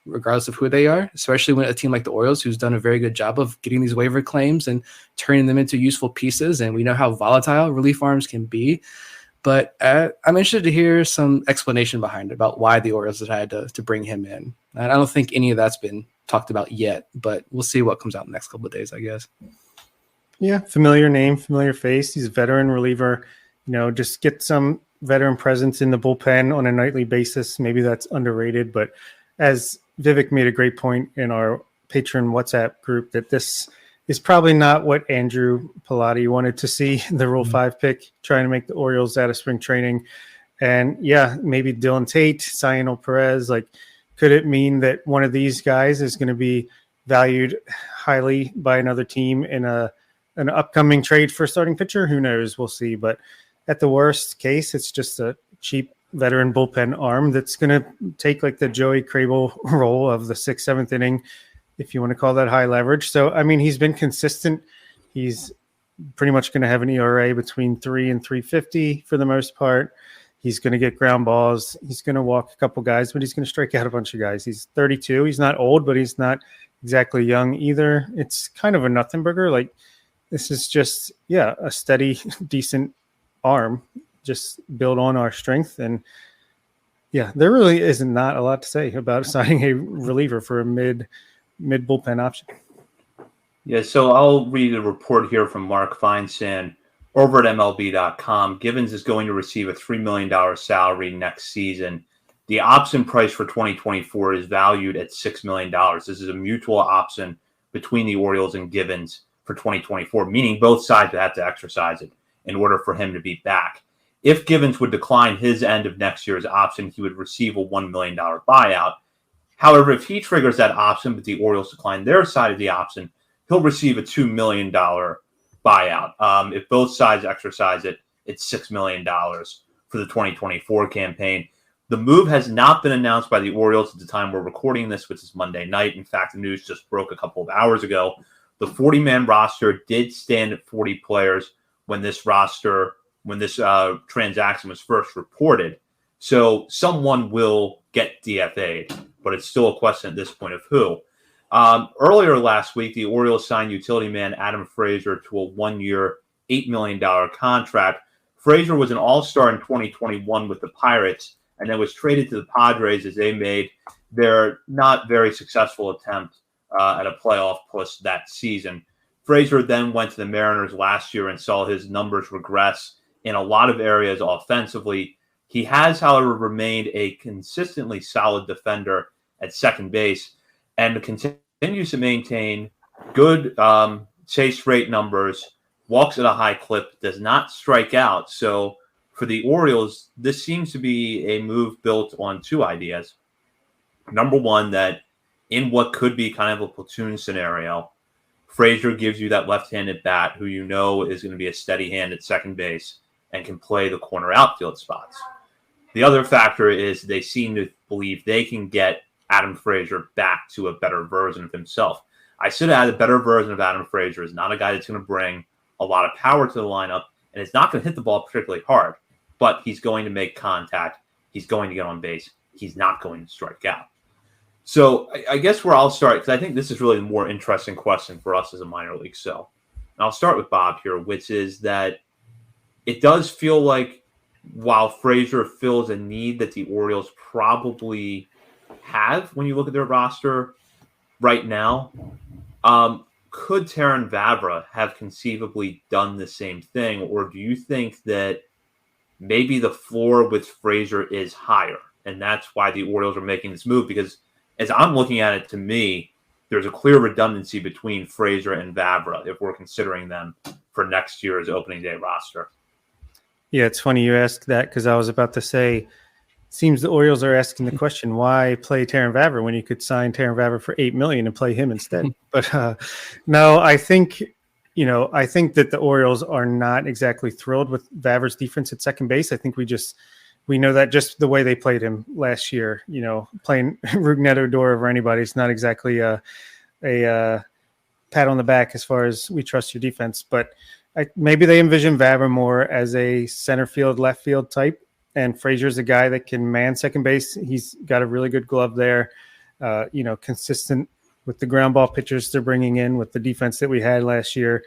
[SPEAKER 9] regardless of who they are, especially when a team like the Orioles, who's done a very good job of getting these waiver claims and turning them into useful pieces. And we know how volatile relief arms can be. But I'm interested to hear some explanation behind it about why the Orioles decided to bring him in. And I don't think any of that's been talked about yet, but we'll see what comes out in the next couple of days, I guess.
[SPEAKER 8] Yeah, familiar name, familiar face. He's a veteran reliever. Just get some veteran presence in the bullpen on a nightly basis. Maybe that's underrated. But as Vivek made a great point in our patron WhatsApp group, that this is probably not what Andrew Pilati wanted to see, the Rule 5 pick, trying to make the Orioles out of spring training. And yeah, maybe Dylan Tate, Cionel Perez, could it mean that one of these guys is going to be valued highly by another team in an upcoming trade for a starting pitcher? Who knows? We'll see. But at the worst case, it's just a cheap veteran bullpen arm that's going to take the Joey Crable role of the 6th, 7th inning, if you want to call that high leverage. So, I mean, he's been consistent. He's pretty much going to have an ERA between 3 and 3.50 for the most part. He's going to get ground balls. He's going to walk a couple guys, but he's going to strike out a bunch of guys. He's 32. He's not old, but he's not exactly young either. It's kind of a nothing burger. This is just, a steady, decent arm, just build on our strength. And there really is not a lot to say about signing a reliever for a mid bullpen option.
[SPEAKER 7] Yeah, so I'll read a report here from Mark Feinsand over at MLB.com. Givens is going to receive a $3 million salary next season. The option price for 2024 is valued at $6 million. This is a mutual option between the Orioles and Givens for 2024, meaning both sides would have to exercise it in order for him to be back. If Givens would decline his end of next year's option, he would receive a $1 million buyout. However, if he triggers that option, but the Orioles decline their side of the option, he'll receive a $2 million buyout. If both sides exercise it, it's $6 million for the 2024 campaign. The move has not been announced by the Orioles at the time we're recording this, which is Monday night. In fact, the news just broke a couple of hours ago. The 40-man roster did stand at 40 players when this transaction was first reported. So someone will get DFA'd, but it's still a question at this point of who. Earlier last week, the Orioles signed utility man Adam Frazier to a 1-year, $8 million contract. Frazier was an all-star in 2021 with the Pirates and then was traded to the Padres as they made their not very successful attempt at a playoff push that season. Frazier then went to the Mariners last year and saw his numbers regress in a lot of areas offensively. He has, however, remained a consistently solid defender at second base and continues to maintain good chase rate numbers, walks at a high clip, does not strike out. So for the Orioles, this seems to be a move built on two ideas. Number one, that in what could be kind of a platoon scenario, Frazier gives you that left-handed bat who you know is going to be a steady hand at second base and can play the corner outfield spots. The other factor is they seem to believe they can get Adam Frazier back to a better version of himself. I should add a better version of Adam Frazier is not a guy that's going to bring a lot of power to the lineup, and it's not going to hit the ball particularly hard, but he's going to make contact. He's going to get on base. He's not going to strike out. So I guess where I'll start, because I think this is really the more interesting question for us as a minor league show. And I'll start with Bob here, which is that it does feel like while Frazier fills a need that the Orioles probably have when you look at their roster right now, could Terrin Vavra have conceivably done the same thing? Or do you think that maybe the floor with Frazier is higher? And that's why the Orioles are making this move, because as I'm looking at it, to me, there's a clear redundancy between Frazier and Vavra if we're considering them for next year's opening day roster.
[SPEAKER 8] Yeah, it's funny you asked that because I was about to say, it seems the Orioles are asking the question, why play Terrin Vavra when you could sign Terrin Vavra for $8 million and play him instead? But no, I think that the Orioles are not exactly thrilled with Vavra's defense at second base. I think we know that just the way they played him last year, playing Rougned Odor over anybody. It's not exactly a pat on the back as far as we trust your defense, but maybe they envision Vavra more as a center field, left field type. And Frazier's a guy that can man second base. He's got a really good glove there, consistent with the ground ball pitchers they're bringing in with the defense that we had last year.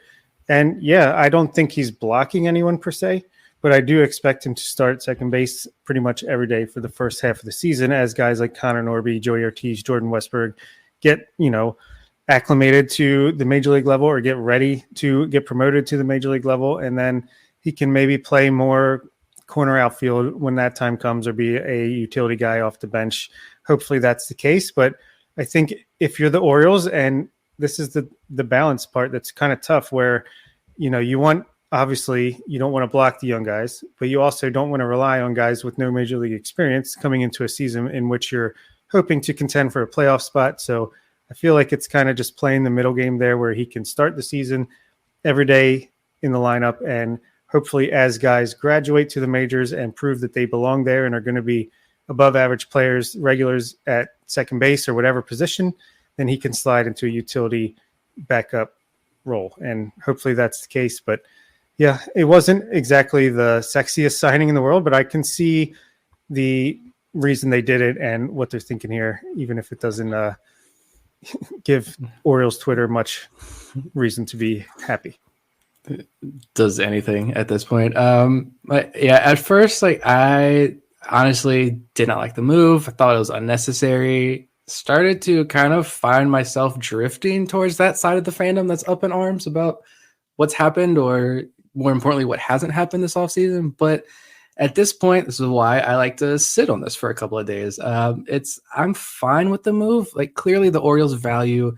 [SPEAKER 8] And yeah, I don't think he's blocking anyone per se, but I do expect him to start second base pretty much every day for the first half of the season as guys like Connor Norby, Joey Ortiz, Jordan Westberg get, acclimated to the major league level or get ready to get promoted to the major league level. And then he can maybe play more corner outfield when that time comes or be a utility guy off the bench. Hopefully that's the case. But I think if you're the Orioles, and this is the balance part that's kind of tough where, obviously you don't want to block the young guys, but you also don't want to rely on guys with no major league experience coming into a season in which you're hoping to contend for a playoff spot. So I feel like it's kind of just playing the middle game there where he can start the season every day in the lineup. And hopefully as guys graduate to the majors and prove that they belong there and are going to be above average players, regulars at second base or whatever position, then he can slide into a utility backup role. And hopefully that's the case. But yeah, it wasn't exactly the sexiest signing in the world, but I can see the reason they did it and what they're thinking here, even if it doesn't give Orioles Twitter much reason to be happy.
[SPEAKER 9] Does anything at this point. But yeah, at first, I honestly did not like the move. I thought it was unnecessary. Started to kind of find myself drifting towards that side of the fandom that's up in arms about what's happened, or more importantly, what hasn't happened this offseason. But at this point, this is why I like to sit on this for a couple of days. I'm fine with the move. Clearly the Orioles value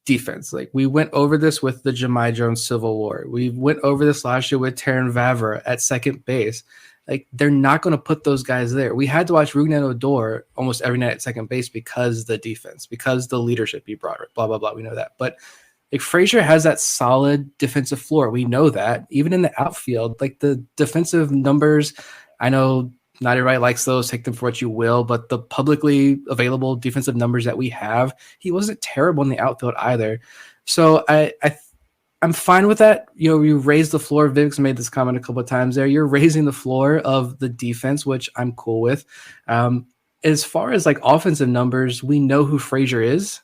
[SPEAKER 9] defense. We went over this with the Jahmai Jones Civil War. We went over this last year with Taron Vavra at second base. They're not going to put those guys there. We had to watch Rougned Odor almost every night at second base because the defense, because the leadership he brought, blah, blah, blah. We know that. But Frazier has that solid defensive floor. We know that. Even in the outfield, the defensive numbers, I know not everybody likes those. Take them for what you will. But the publicly available defensive numbers that we have, he wasn't terrible in the outfield either. So I'm fine with that. You raise the floor. Vivek's made this comment a couple of times there. You're raising the floor of the defense, which I'm cool with. As far as offensive numbers, we know who Frazier is.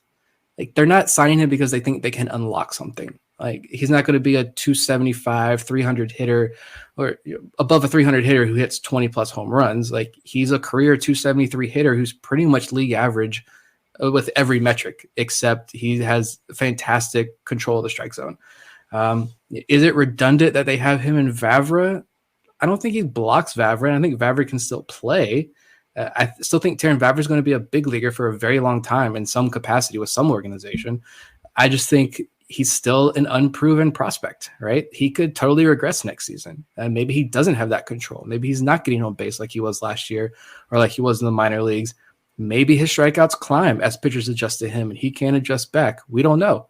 [SPEAKER 9] They're not signing him because they think they can unlock something. He's not going to be a 275, 300 hitter or above a 300 hitter who hits 20 plus home runs. He's a career 273 hitter who's pretty much league average with every metric, except he has fantastic control of the strike zone. Is it redundant that they have him in Vavra? I don't think he blocks Vavra, and I think Vavra can still play. I still think Taron Vavra is going to be a big leaguer for a very long time in some capacity with some organization. I just think he's still an unproven prospect, right? He could totally regress next season. And maybe he doesn't have that control. Maybe he's not getting on base like he was last year or like he was in the minor leagues. Maybe his strikeouts climb as pitchers adjust to him and he can adjust back. We don't know.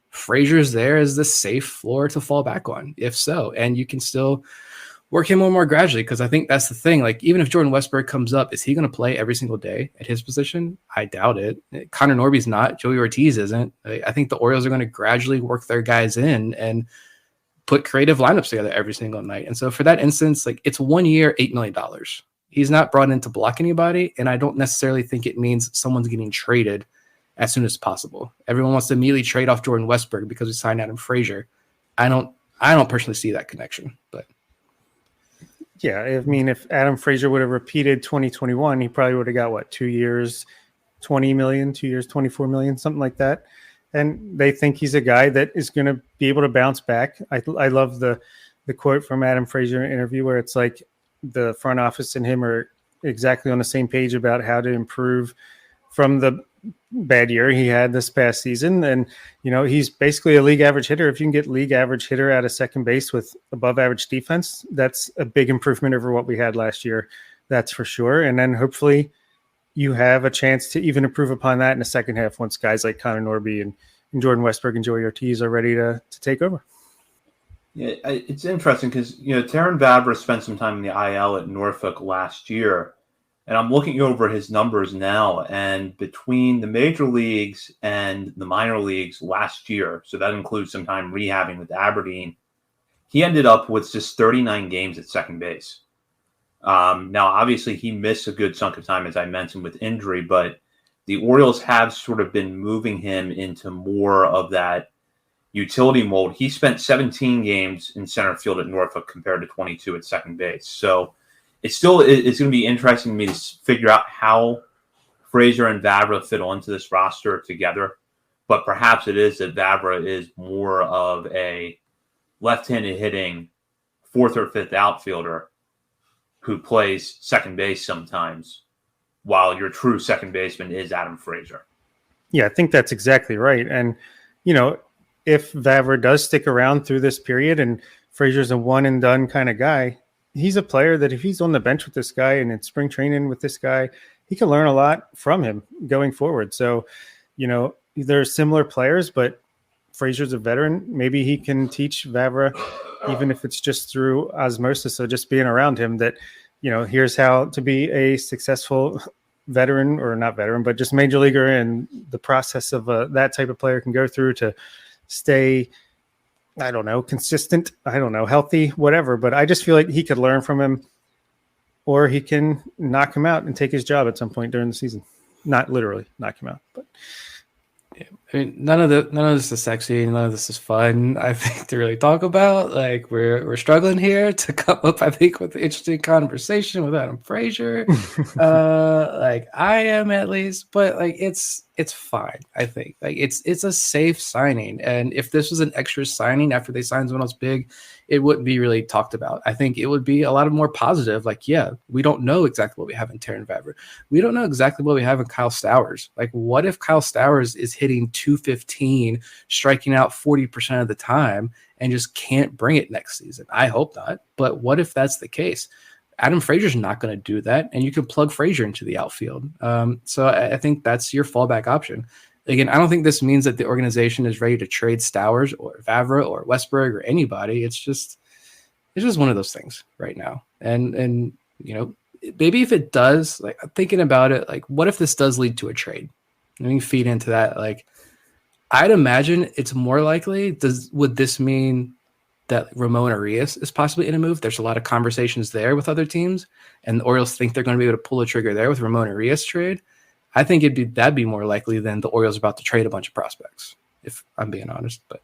[SPEAKER 9] Frazier's there as the safe floor to fall back on, if so. And you can still work him on more gradually, because I think that's the thing. Even if Jordan Westberg comes up, is he going to play every single day at his position? I doubt it. Connor Norby's not. Joey Ortiz isn't. I think the Orioles are going to gradually work their guys in and put creative lineups together every single night. And so for that instance, it's 1 year, $8 million. He's not brought in to block anybody, and I don't necessarily think it means someone's getting traded as soon as possible. Everyone wants to immediately trade off Jordan Westberg because we signed Adam Frazier. I don't personally see that connection, but
[SPEAKER 8] yeah, I mean, if Adam Frazier would have repeated 2021, he probably would have got 2 years, 20 million, 2 years, 24 million, something like that. And they think he's a guy that is going to be able to bounce back. I love the quote from Adam Frazier in an interview where it's the front office and him are exactly on the same page about how to improve from the bad year he had this past season. And, he's basically a league average hitter. If you can get league average hitter out of second base with above average defense, that's a big improvement over what we had last year. That's for sure. And then hopefully you have a chance to even improve upon that in the second half once guys like Connor Norby and Jordan Westberg and Joey Ortiz are ready to take over.
[SPEAKER 7] Yeah, it's interesting because, Taron Vavra spent some time in the IL at Norfolk last year. And I'm looking over his numbers now, and between the major leagues and the minor leagues last year, so that includes some time rehabbing with Aberdeen, he ended up with just 39 games at second base. Now, obviously, he missed a good chunk of time, as I mentioned, with injury, but the Orioles have sort of been moving him into more of that utility mold. He spent 17 games in center field at Norfolk compared to 22 at second base. So it's going to be interesting to me to figure out how Frazier and Vavra fit onto this roster together. But perhaps it is that Vavra is more of a left-handed hitting fourth or fifth outfielder who plays second base sometimes, while your true second baseman is Adam Frazier.
[SPEAKER 8] Yeah, I think that's exactly right. And, if Vavra does stick around through this period and Frazier's a one and done kind of guy, he's a player that if he's on the bench with this guy and in spring training with this guy, he can learn a lot from him going forward. So, they're similar players, but Frazier's a veteran. Maybe he can teach Vavra, even if it's just through osmosis, so just being around him, that, here's how to be a successful veteran, or not veteran, but just major leaguer, and the process of that type of player can go through to stay, consistent, healthy, whatever. But I just feel like he could learn from him, or he can knock him out and take his job at some point during the season. Not literally knock him out, but
[SPEAKER 9] I mean, none of this is sexy. None of this is fun, I think, to really talk about. Like, we're struggling here to come up, I think, with an interesting conversation with Adam Frazier. Like, I am, at least, but like it's fine. I think like it's a safe signing, and if this was an extra signing after they signed someone else big, it wouldn't be really talked about. I think it would be a lot more positive. Like, yeah, we don't know exactly what we have in Terran Vavra. We don't know exactly what we have in Kyle Stowers. Like, what if Kyle Stowers is hitting 215, striking out 40% of the time, and just can't bring it next season? I hope not. But what if that's the case? Adam Frazier's not going to do that, and you can plug Frazier into the outfield. So I think that's your fallback option. Again, I don't think this means that the organization is ready to trade Stowers or Vavra or Westberg or anybody. It's just one of those things right now. And maybe if it does, like, I'm thinking about it, like, what if this does lead to a trade? Let me feed into that. Like, I'd imagine it's more likely. Would this mean that Ramon Arias is possibly in a move? There's a lot of conversations there with other teams, and the Orioles think they're going to be able to pull a trigger there with Ramon Arias trade. I think that'd be more likely than the Orioles about to trade a bunch of prospects, if I'm being honest. But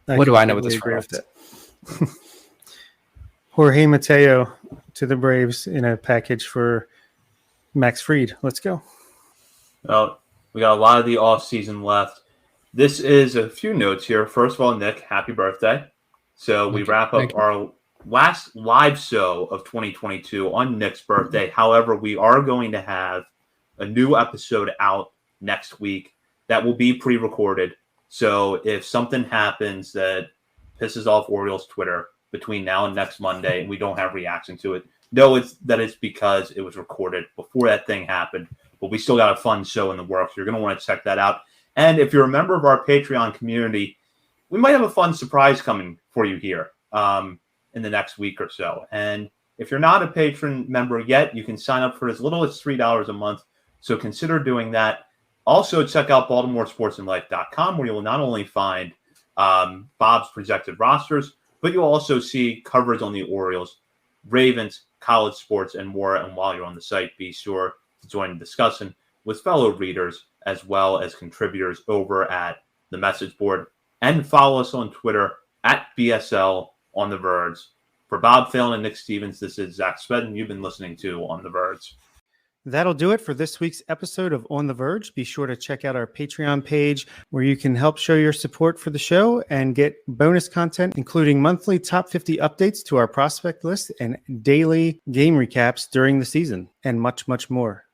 [SPEAKER 9] what do I know with this front office?
[SPEAKER 8] Jorge Mateo to the Braves in a package for Max Fried. Let's go.
[SPEAKER 7] Well, we got a lot of the offseason left. This is a few notes here. First of all, Nick, happy birthday. So we wrap up our last live show of 2022 on Nick's birthday. However, we are going to have a new episode out next week that will be pre-recorded. So if something happens that pisses off Orioles Twitter between now and next Monday and we don't have reaction to it, know it's because it was recorded before that thing happened. But we still got a fun show in the works. You're going to want to check that out. And if you're a member of our Patreon community, we might have a fun surprise coming for you here in the next week or so. And if you're not a patron member yet, you can sign up for as little as $3 a month. So consider doing that. Also, check out BaltimoreSportsAndLife.com, where you will not only find Bob's projected rosters, but you'll also see coverage on the Orioles, Ravens, college sports, and more. And while you're on the site, be sure to join the discussion with fellow readers as well as contributors over at the message board. And follow us on Twitter at BSL on the Verge. For Bob Phelan and Nick Stevens, this is Zach Spedden. You've been listening to On the Verge.
[SPEAKER 8] That'll do it for this week's episode of On the Verge. Be sure to check out our Patreon page where you can help show your support for the show and get bonus content, including monthly top 50 updates to our prospect list and daily game recaps during the season, and much, much more.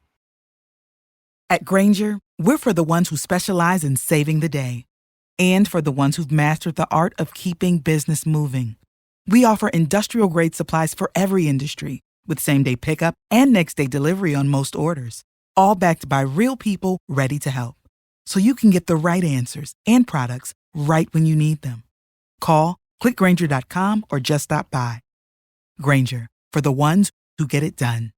[SPEAKER 10] At Grainger, we're for the ones who specialize in saving the day and for the ones who've mastered the art of keeping business moving. We offer industrial-grade supplies for every industry, with same-day pickup and next-day delivery on most orders, all backed by real people ready to help. So you can get the right answers and products right when you need them. Call, click Grainger.com, or just stop by. Grainger, for the ones who get it done.